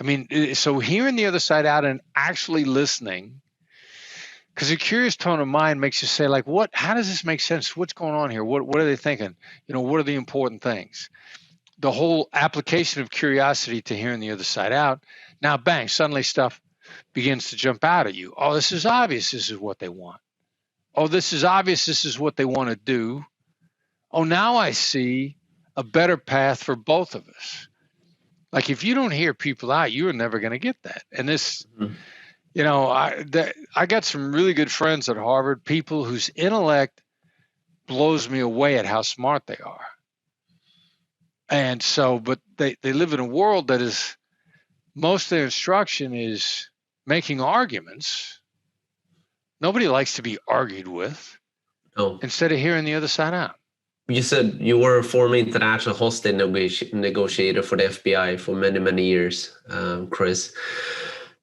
I mean, so hearing the other side out and actually listening, because a curious tone of mind makes you say, like, how does this make sense? What's going on here? What are they thinking? What are the important things? The whole application of curiosity to hearing the other side out. Now, bang, suddenly stuff begins to jump out at you. Oh, this is obvious. This is what they want. Oh, this is obvious. This is what they want to do. Oh, now I see a better path for both of us. Like if you don't hear people out, you're never going to get that. And this, I got some really good friends at Harvard, people whose intellect blows me away at how smart they are. And so, but they live in a world that is, most of their instruction is making arguments. Nobody likes to be argued with. No. Instead of hearing the other side out. You said you were a former international hostage negotiator for the FBI for many, many years, Chris.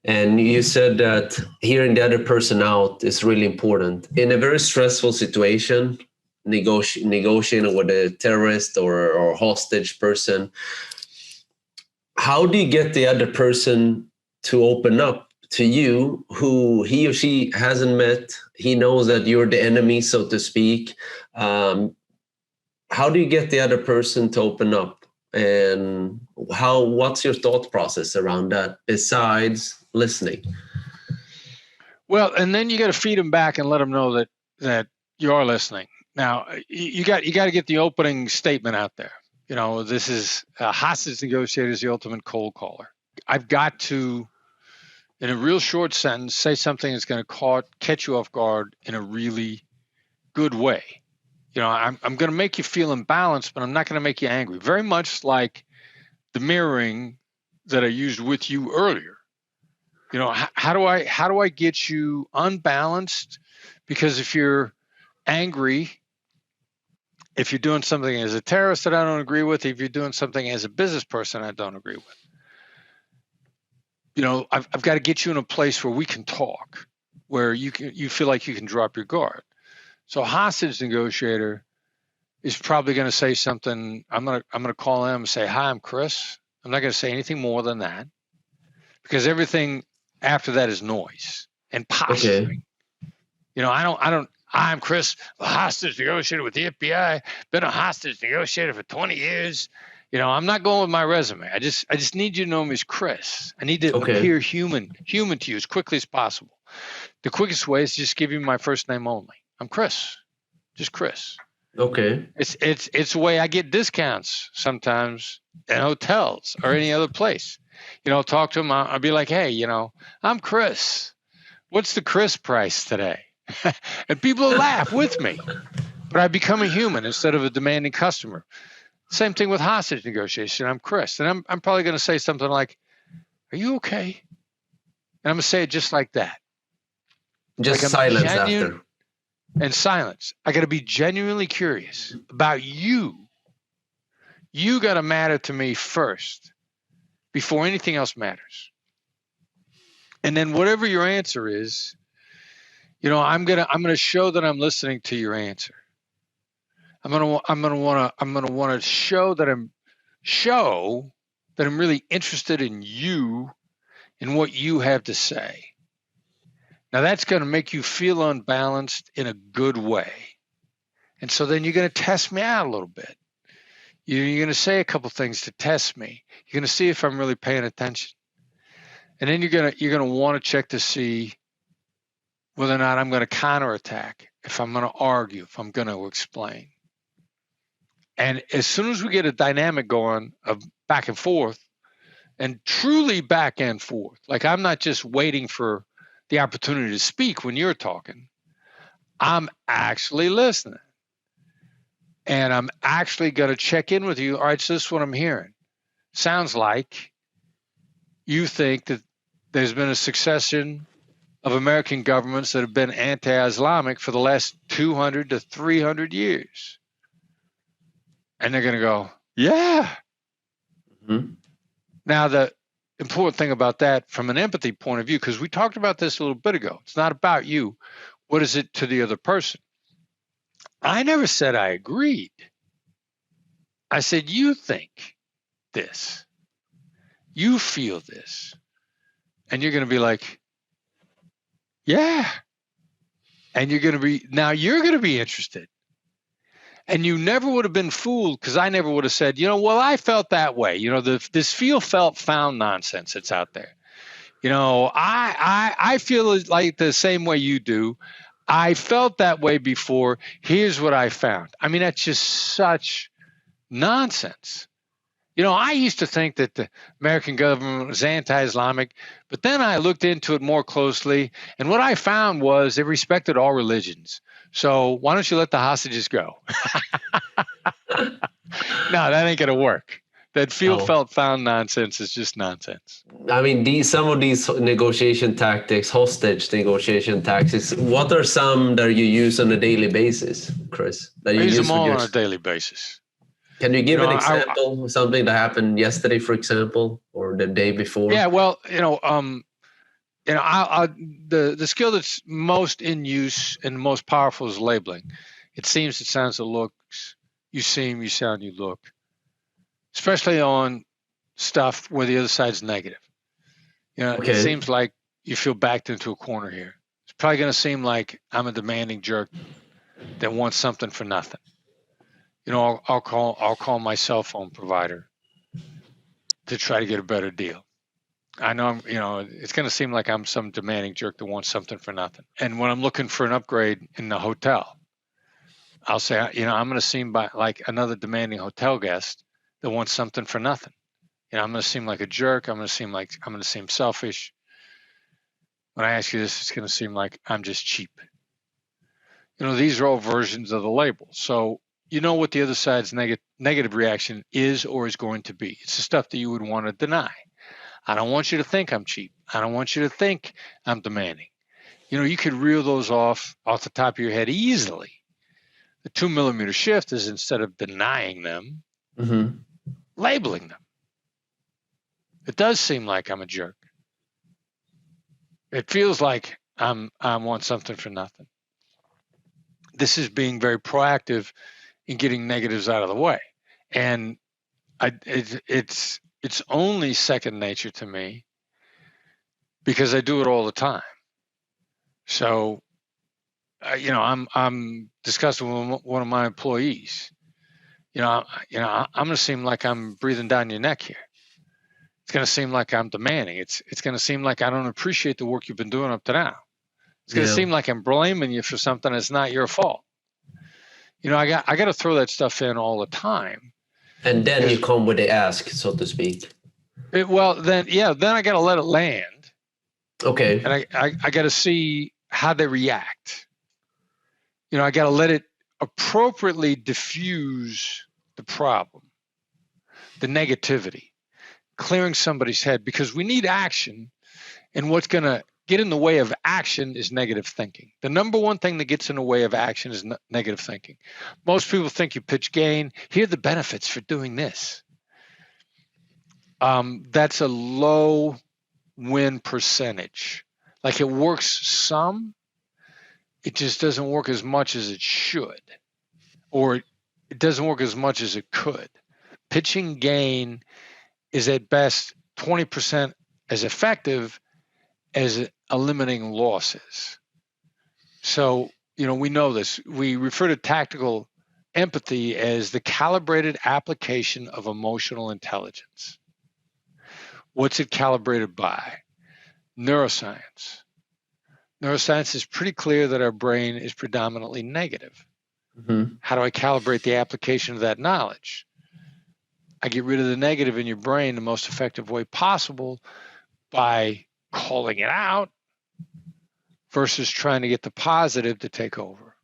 And you said that hearing the other person out is really important. In a very stressful situation, negotiating with a terrorist or hostage person, how do you get the other person to open up to you, who he or she hasn't met? He knows that you're the enemy, so to speak. How do you get the other person to open up? And what's your thought process around that besides listening? Well, and then you got to feed them back and let them know that you are listening. Now, you got to get the opening statement out there. This is hostage negotiator is the ultimate cold caller. I've got to, in a real short sentence, say something that's going to catch you off guard in a really good way. I'm going to make you feel imbalanced, but I'm not going to make you angry. Very much like the mirroring that I used with you earlier. How do I get you unbalanced? Because if you're angry, if you're doing something as a terrorist that I don't agree with, if you're doing something as a business person I don't agree with, I've got to get you in a place where we can talk, where you feel like you can drop your guard. So hostage negotiator is probably going to say something. I'm going to call him and say, "Hi, I'm Chris." I'm not going to say anything more than that, because everything after that is noise and posturing. I'm Chris, a hostage negotiator with the FBI, been a hostage negotiator for 20 years. I'm not going with my resume. I just need you to know me as Chris. I need to appear human to you as quickly as possible. The quickest way is just give you my first name only. I'm Chris, just Chris. Okay. It's the way I get discounts sometimes in hotels or any other place. Talk to them. I'll be like, hey, I'm Chris. What's the Chris price today? And people laugh with me. But I become a human instead of a demanding customer. Same thing with hostage negotiation. I'm Chris. And I'm probably going to say something like, are you okay? And I'm going to say it just like that. Just like silence after. And silence. I got to be genuinely curious about you. You got to matter to me first before anything else matters. And then whatever your answer is, I'm gonna show that I'm listening to your answer. I'm gonna want to show that I'm really interested in you and what you have to say. Now that's going to make you feel unbalanced in a good way. And so then you're going to test me out a little bit. You're going to say a couple things to test me. You're going to see if I'm really paying attention. And then you're going to want to check to see whether or not I'm going to counterattack, if I'm going to argue, if I'm going to explain. And as soon as we get a dynamic going of back and forth, and truly back and forth, like I'm not just waiting for the opportunity to speak when you're talking, I'm actually listening. And I'm actually going to check in with you. All right, so this is what I'm hearing. Sounds like you think that there's been a succession of American governments that have been anti-Islamic for the last 200 to 300 years. And they're going to go, yeah. Mm-hmm. Now, the important thing about that from an empathy point of view, because we talked about this a little bit ago, it's not about you. What is it to the other person? I never said I agreed. I said, you think this. You feel this. And you're going to be like, yeah. And you're going to be interested. And you never would have been fooled, because I never would have said, well, I felt that way. This feel, felt, found nonsense that's out there. I feel like the same way you do. I felt that way before. Here's what I found. I mean, that's just such nonsense. I used to think that the American government was anti-Islamic, but then I looked into it more closely, and what I found was they respected all religions. So why don't you let the hostages go? No, that ain't going to work. That feel, felt, found nonsense is just nonsense. I mean, some of these negotiation tactics, hostage negotiation tactics, what are some that you use on a daily basis, Chris? I use them all on a daily basis. Can you give an example, something that happened yesterday, for example, or the day before? Yeah, well, the skill that's most in use and most powerful is labeling. It seems, it sounds, it looks. You seem, you sound, you look. Especially on stuff where the other side's negative. Okay. It seems like you feel backed into a corner here. It's probably going to seem like I'm a demanding jerk that wants something for nothing. I'll call my cell phone provider to try to get a better deal. I know it's going to seem like I'm some demanding jerk that wants something for nothing. And when I'm looking for an upgrade in the hotel, I'll say, I'm going to seem like another demanding hotel guest that wants something for nothing. I'm going to seem like a jerk. I'm going to seem selfish. When I ask you this, it's going to seem like I'm just cheap. These are all versions of the label. So what the other side's negative reaction is or is going to be. It's the stuff that you would want to deny. I don't want you to think I'm cheap. I don't want you to think I'm demanding. You could reel those off the top of your head easily. The 2 millimeter shift is, instead of denying them, mm-hmm. labeling them. It does seem like I'm a jerk. It feels like I want something for nothing. This is being very proactive in getting negatives out of the way. And it's only second nature to me because I do it all the time. So I'm discussing with one of my employees. I'm going to seem like I'm breathing down your neck here. It's going to seem like I'm demanding. It's going to seem like I don't appreciate the work you've been doing up to now. It's going to seem like I'm blaming you for something that's not your fault. I got to throw that stuff in all the time. And then you come with the ask, so to speak. Then I got to let it land. Okay. And I got to see how they react. I got to let it appropriately diffuse the problem, the negativity, clearing somebody's head, because we need action. And what's going to get in the way of action is negative thinking. The number one thing that gets in the way of action is negative thinking. Most people think you pitch gain. Here are the benefits for doing this. That's a low win percentage. Like, it works some, it just doesn't work as much as it should, or it doesn't work as much as it could. Pitching gain is at best 20% as effective as eliminating losses. So, we know this. We refer to tactical empathy as the calibrated application of emotional intelligence. What's it calibrated by? Neuroscience. Neuroscience is pretty clear that our brain is predominantly negative. Mm-hmm. How do I calibrate the application of that knowledge? I get rid of the negative in your brain the most effective way possible by calling it out versus trying to get the positive to take over,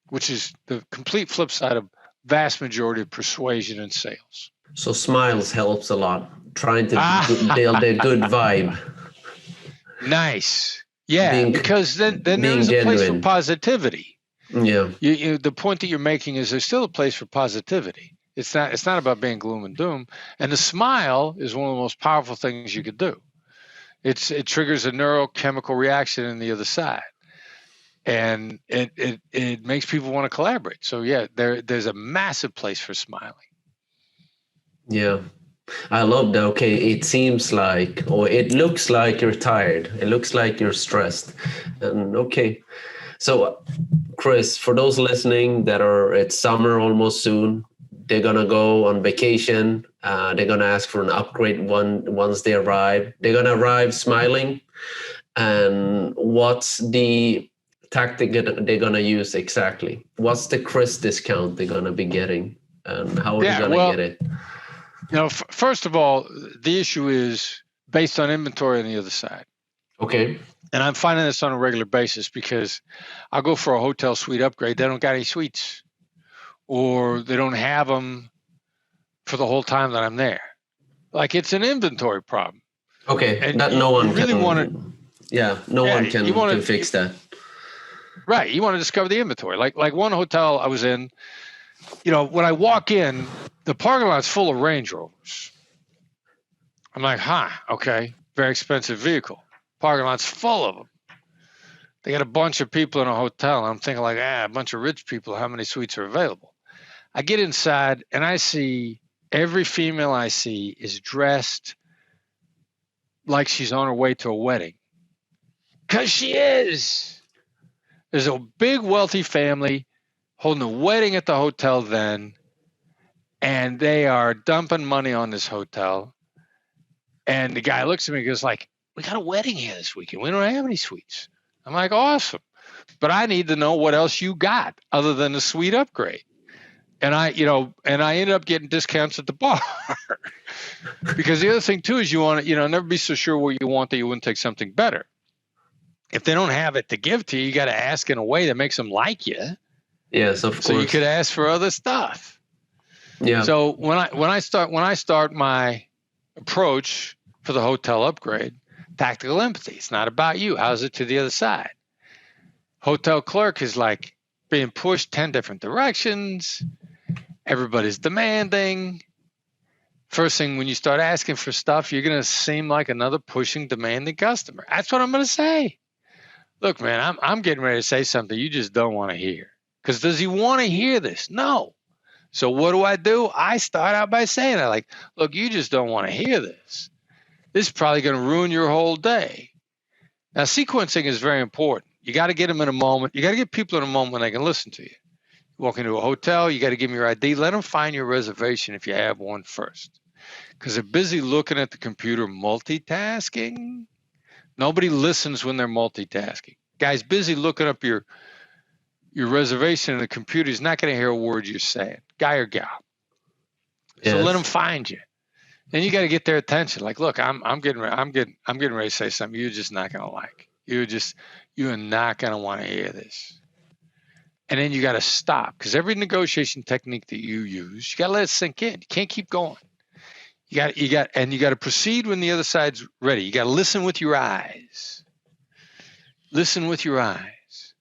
which is the complete flip side of vast majority of persuasion and sales. So smiles helps a lot. Trying to deal the good vibe. Nice. Yeah, because then there's a place for positivity. Yeah. The point that you're making is there's still a place for positivity. It's not about being gloom and doom. And the smile is one of the most powerful things you could do. It triggers a neurochemical reaction on the other side, and it makes people want to collaborate. So yeah, there's a massive place for smiling. Yeah. I love that. Okay, it seems like, or it looks like you're tired. It looks like you're stressed. And okay. So, Chris, for those listening it's summer almost soon, they're going to go on vacation. They're going to ask for an upgrade once they arrive. They're going to arrive smiling. And what's the tactic that they're going to use exactly? What's the Chris discount they're going to be getting? And how are they going to get it? First of all, the issue is based on inventory on the other side. Okay. And I'm finding this on a regular basis because I'll go for a hotel suite upgrade. They don't got any suites, or they don't have them for the whole time that I'm there. Like, it's an inventory problem. Okay. And no one really can. Want one can fix that. Right. You want to discover the inventory. Like one hotel I was in, when I walk in, the parking lot's full of Range Rovers. I'm like, okay, very expensive vehicle. Parking lot's full of them. They got a bunch of people in a hotel. And I'm thinking like, a bunch of rich people, how many suites are available? I get inside and I see every female I see is dressed like she's on her way to a wedding. Because she is. There's a big wealthy family holding a wedding at the hotel then. And they are dumping money on this hotel. And the guy looks at me and goes like, we got a wedding here this weekend. We don't have any suites. I'm like, awesome. But I need to know what else you got other than the suite upgrade. And I ended up getting discounts at the bar. Because the other thing too is you want to, never be so sure what you want that you wouldn't take something better. If they don't have it to give to you, you got to ask in a way that makes them like you. Yes, of course. So you could ask for other stuff. Yeah. So when I start my approach for the hotel upgrade, tactical empathy. It's not about you. How's it to the other side? Hotel clerk is like being pushed 10 different directions. Everybody's demanding. First thing, when you start asking for stuff, you're going to seem like another pushing, demanding customer. That's what I'm going to say. Look, man, I'm getting ready to say something you just don't want to hear. Because does he want to hear this? No. So what do? I start out by saying that, like, look, you just don't want to hear this. This is probably going to ruin your whole day. Now, sequencing is very important You got to get them in a moment. You got to get people in a moment when they can listen to you. You walk into a hotel, you got to give them your ID. Let them find your reservation if you have one first. Because they're busy looking at the computer multitasking. Nobody listens when they're multitasking. Guy's busy looking up your reservation in the computer. He's not going to hear a word you're saying, guy or gal. So let them find you. Then you got to get their attention. Like, look, I'm getting ready to say something you're just not going to like. You're not going to want to hear this. And then you got to stop, because every negotiation technique that you use, you got to let it sink in. You can't keep going. You got to proceed when the other side's ready. You got to listen with your eyes. Listen with your eyes.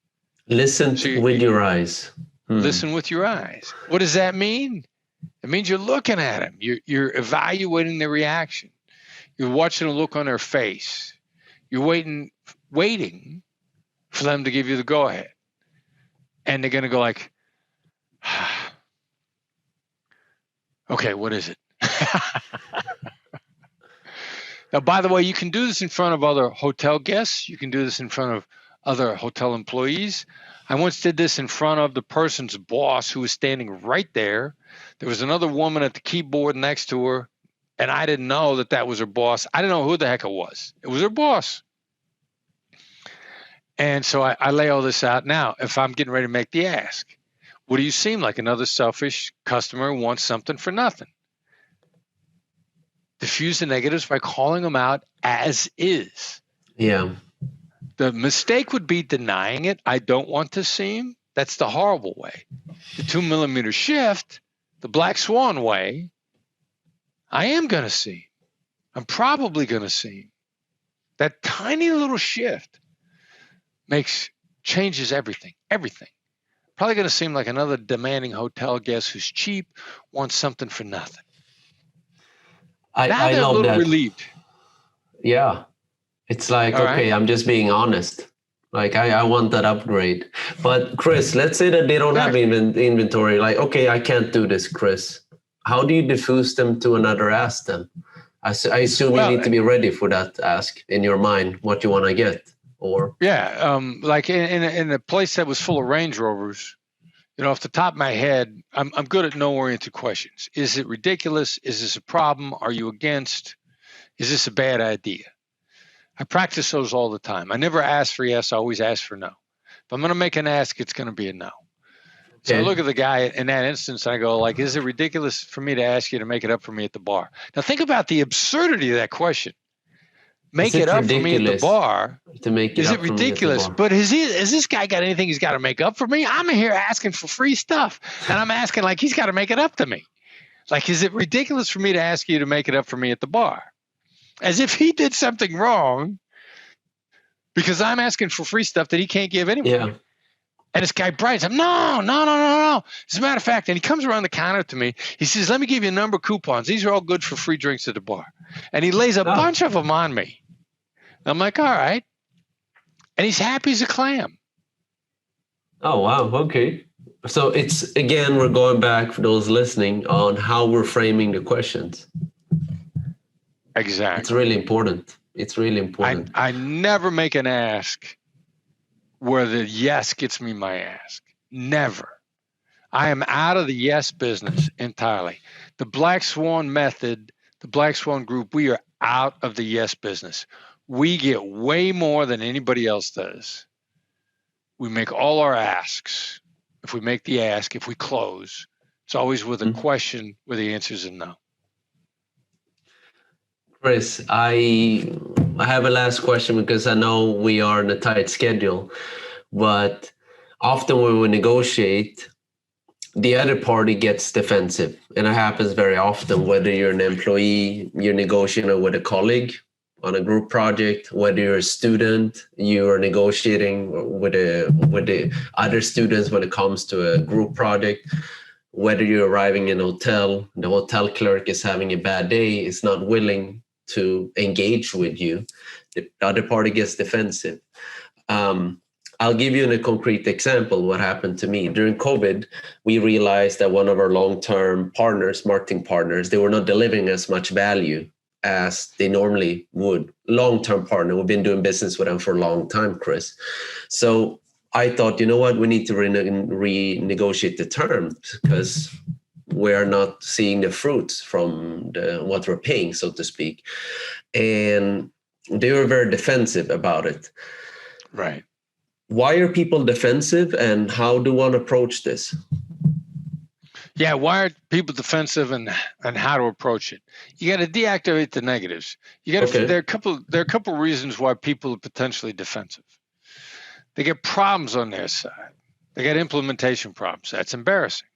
Listen with your eyes. Listen with your eyes. What does that mean? It means you're looking at them. You're evaluating their reaction. You're watching the look on their face. You're waiting for them to give you the go-ahead. And they're going to go like, okay, what is it? Now, by the way, you can do this in front of other hotel guests. You can do this in front of other hotel employees. I once did this in front of the person's boss who was standing right there. There was another woman at the keyboard next to her, and I didn't know that was her boss. I didn't know who the heck it was. It was her boss. And so I lay all this out. Now, if I'm getting ready to make the ask, what do you seem like? Another selfish customer who wants something for nothing. Diffuse the negatives by calling them out as is. Yeah. The mistake would be denying it. I don't want to seem. That's the horrible way. The 2 millimeter shift, the Black Swan way, I am going to seem. I'm probably going to seem. That tiny little shift changes everything. Probably going to seem like another demanding hotel guest who's cheap, wants something for nothing. I they're love a little that. relieved. Yeah. It's like, All okay, right. I'm just being honest. Like, I want that upgrade. But Chris, let's say that they don't have inventory. Like, okay, I can't do this, Chris. How do you diffuse them to another ask then? I assume you need to be ready for that ask in your mind, what you want to get. Or like in a place that was full of Range Rovers, off the top of my head, I'm good at no-oriented questions. Is it ridiculous? Is this a problem? Are you against? Is this a bad idea? I practice those all the time. I never ask for yes. I always ask for no. If I'm going to make an ask, it's going to be a no. So I look at the guy in that instance and I go like, is it ridiculous for me to ask you to make it up for me at the bar? Now think about the absurdity of that question. Make it up for me at the bar. Is it ridiculous? But has this guy got anything he's got to make up for me? I'm here asking for free stuff. And I'm asking like he's got to make it up to me. Like, is it ridiculous for me to ask you to make it up for me at the bar? As if he did something wrong because I'm asking for free stuff that he can't give anyone. Yeah. And this guy bribes him. No. As a matter of fact, and he comes around the counter to me. He says, let me give you a number of coupons. These are all good for free drinks at the bar. And he lays a bunch of them on me. I'm like, all right. And he's happy as a clam. Oh, wow. Okay. So it's, again, we're going back for those listening on how we're framing the questions. Exactly. It's really important. It's really important. I never make an ask where the yes gets me my ask. Never. I am out of the yes business entirely. The Black Swan method, the Black Swan Group, we are out of the yes business. We get way more than anybody else does. We make all our asks. If we make the ask, if we close, it's always with a question where the answer is a no. Chris, I have a last question because I know we are in a tight schedule, but often when we negotiate, the other party gets defensive. And it happens very often, whether you're an employee, you're negotiating with a colleague on a group project, whether you're a student, you are negotiating with the other students when it comes to a group project, whether you're arriving in a hotel, the hotel clerk is having a bad day, is not willing to engage with you, the other party gets defensive. I'll give you a concrete example what happened to me. During COVID, we realized that one of our long-term partners, marketing partners, they were not delivering as much value as they normally would. Long-term partner. We've been doing business with them for a long time, Chris. So I thought, you know what, we need to renegotiate the terms because we're not seeing the fruits from what we're paying, so to speak. And they were very defensive about it. Right. Why are people defensive, and how do one approach this? Yeah, why are people defensive, and how to approach it? You got to deactivate the negatives. You got to. Okay. There are a couple reasons why people are potentially defensive. They get problems on their side. They got implementation problems. That's embarrassing.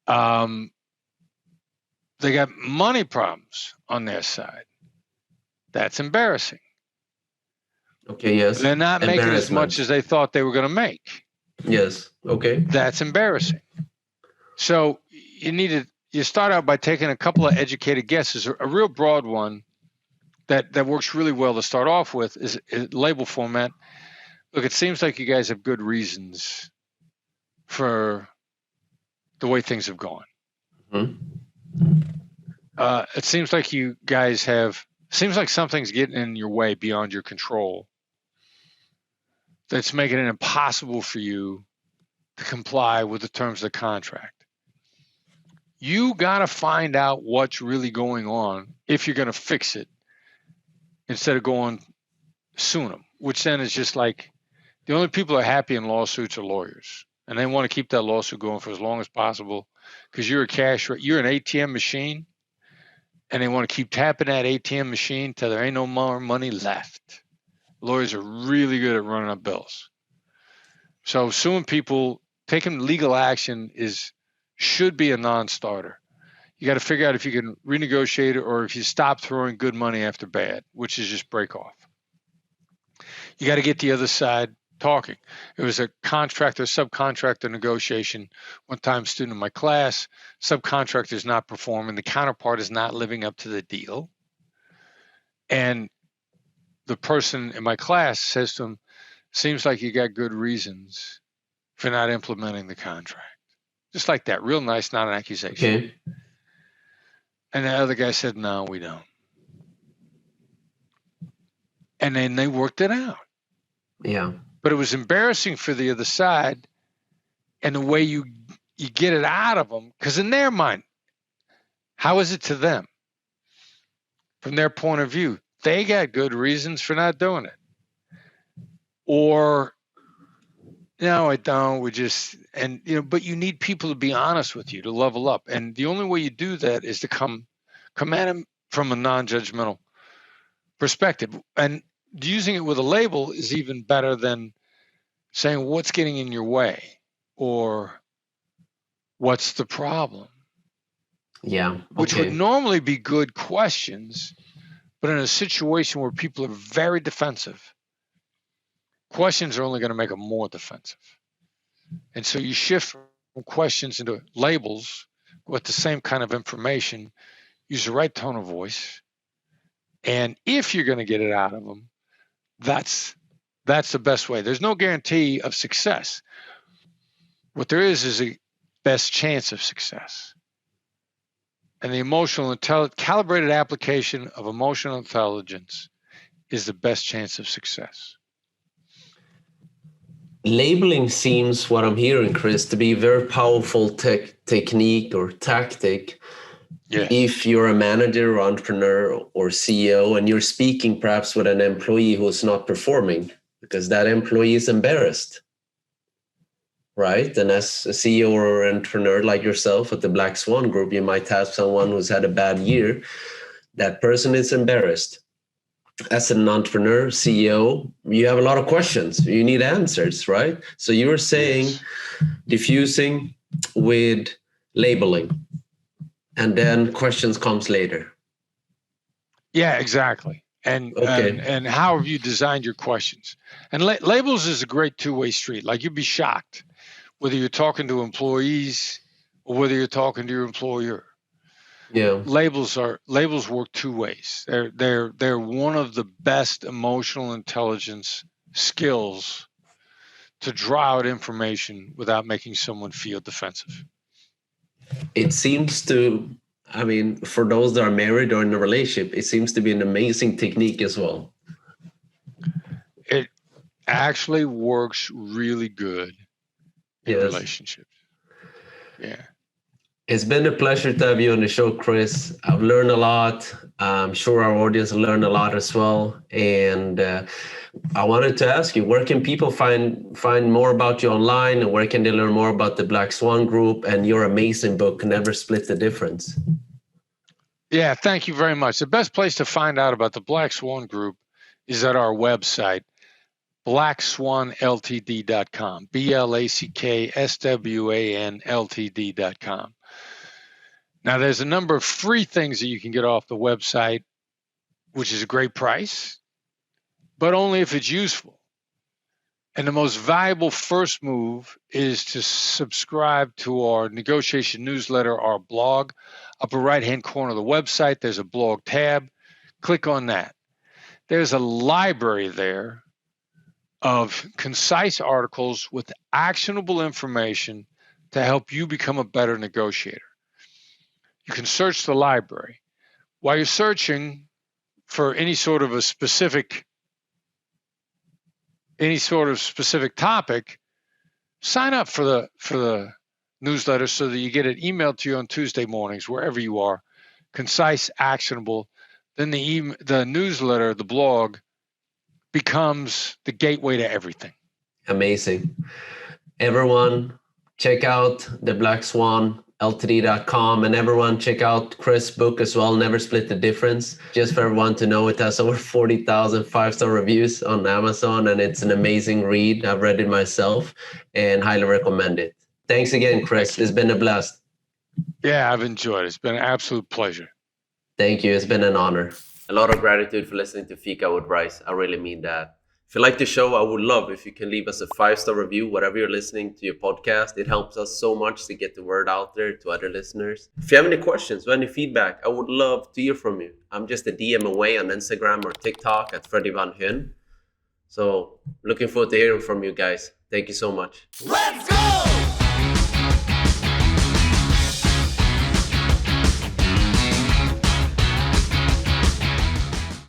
They got money problems on their side. That's embarrassing. Okay, yes. They're not making as much as they thought they were going to make. Yes, okay. That's embarrassing. So you start out by taking a couple of educated guesses. A real broad one that works really well to start off with is label format. Look, it seems like you guys have good reasons for the way things have gone. Mm-hmm. It seems like you guys seems like something's getting in your way beyond your control. That's making it impossible for you to comply with the terms of the contract. You got to find out what's really going on if you're going to fix it instead of going sue them, which then is just like the only people who are happy in lawsuits are lawyers. And they want to keep that lawsuit going for as long as possible because you're an ATM machine, and they want to keep tapping that ATM machine till there ain't no more money left. Lawyers are really good at running up bills. So suing people, taking legal action should be a non-starter. You got to figure out if you can renegotiate it or if you stop throwing good money after bad, which is just break off. You got to get the other side talking. It was a subcontractor negotiation. One time, student in my class, subcontractor is not performing. The counterpart is not living up to the deal. And the person in my class says to him, seems like you got good reasons for not implementing the contract. Just like that, real nice, not an accusation. Okay. And the other guy said, no, we don't. And then they worked it out. Yeah. But it was embarrassing for the other side, and the way you get it out of them, because in their mind, how is it to them? From their point of view, they got good reasons for not doing it. Or, no, I don't. But you need people to be honest with you to level up. And the only way you do that is to come at them from a non-judgmental perspective. And using it with a label is even better than saying what's getting in your way or what's the problem. Yeah. Okay. Which would normally be good questions, but in a situation where people are very defensive, questions are only going to make them more defensive. And so you shift from questions into labels with the same kind of information, use the right tone of voice. And if you're going to get it out of them, that's the best way. There's no guarantee of success. What there is a best chance of success. And the calibrated application of emotional intelligence is the best chance of success. Labeling seems, what I'm hearing, Chris, to be a very powerful technique or tactic. Yes. If you're a manager or entrepreneur or CEO and you're speaking perhaps with an employee who's not performing because that employee is embarrassed, right? And as a CEO or entrepreneur like yourself at the Black Swan Group, you might have someone who's had a bad year. That person is embarrassed. As an entrepreneur, CEO, you have a lot of questions. You need answers, right? So you were saying diffusing with labeling, and then questions comes later. Yeah, exactly. And how have you designed your questions? And labels is a great two-way street. Like, you'd be shocked whether you're talking to employees or whether you're talking to your employer. Yeah. Labels work two ways. They're one of the best emotional intelligence skills to draw out information without making someone feel defensive. It seems to I mean, for those that are married or in a relationship, it seems to be an amazing technique as well. It actually works really good in relationships. Yeah. It's been a pleasure to have you on the show, Chris. I've learned a lot. I'm sure our audience learned a lot as well. And I wanted to ask you, where can people find more about you online, and where can they learn more about the Black Swan Group and your amazing book, Never Split the Difference? Yeah, thank you very much. The best place to find out about the Black Swan Group is at our website, blackswanltd.com, BLACKSWANLTD.com. Now, there's a number of free things that you can get off the website, which is a great price, but only if it's useful. And the most valuable first move is to subscribe to our negotiation newsletter, our blog. Upper right-hand corner of the website, there's a blog tab. Click on that. There's a library there of concise articles with actionable information to help you become a better negotiator. You can search the library. While you're searching for any sort of specific topic, sign up for the newsletter so that you get it emailed to you on Tuesday mornings, wherever you are, concise, actionable. Then the newsletter, the blog, becomes the gateway to everything. Amazing. Everyone, check out the blackswanltd.com, and everyone check out Chris' book as well, Never Split the Difference. Just for everyone to know, it has over 40,000 five-star reviews on Amazon, and it's an amazing read. I've read it myself and highly recommend it. Thanks again, Chris. It's been a blast. Yeah, I've enjoyed it. It's been an absolute pleasure. Thank you. It's been an honor. A lot of gratitude for listening to Fika with Rice. I really mean that. If you like the show, I would love if you can leave us a 5-star review, whatever you're listening to your podcast. It helps us so much to get the word out there to other listeners. If you have any questions or any feedback, I would love to hear from you. I'm just a DM away on Instagram or TikTok at Freddie van Huynh. So looking forward to hearing from you guys. Thank you so much. Let's go!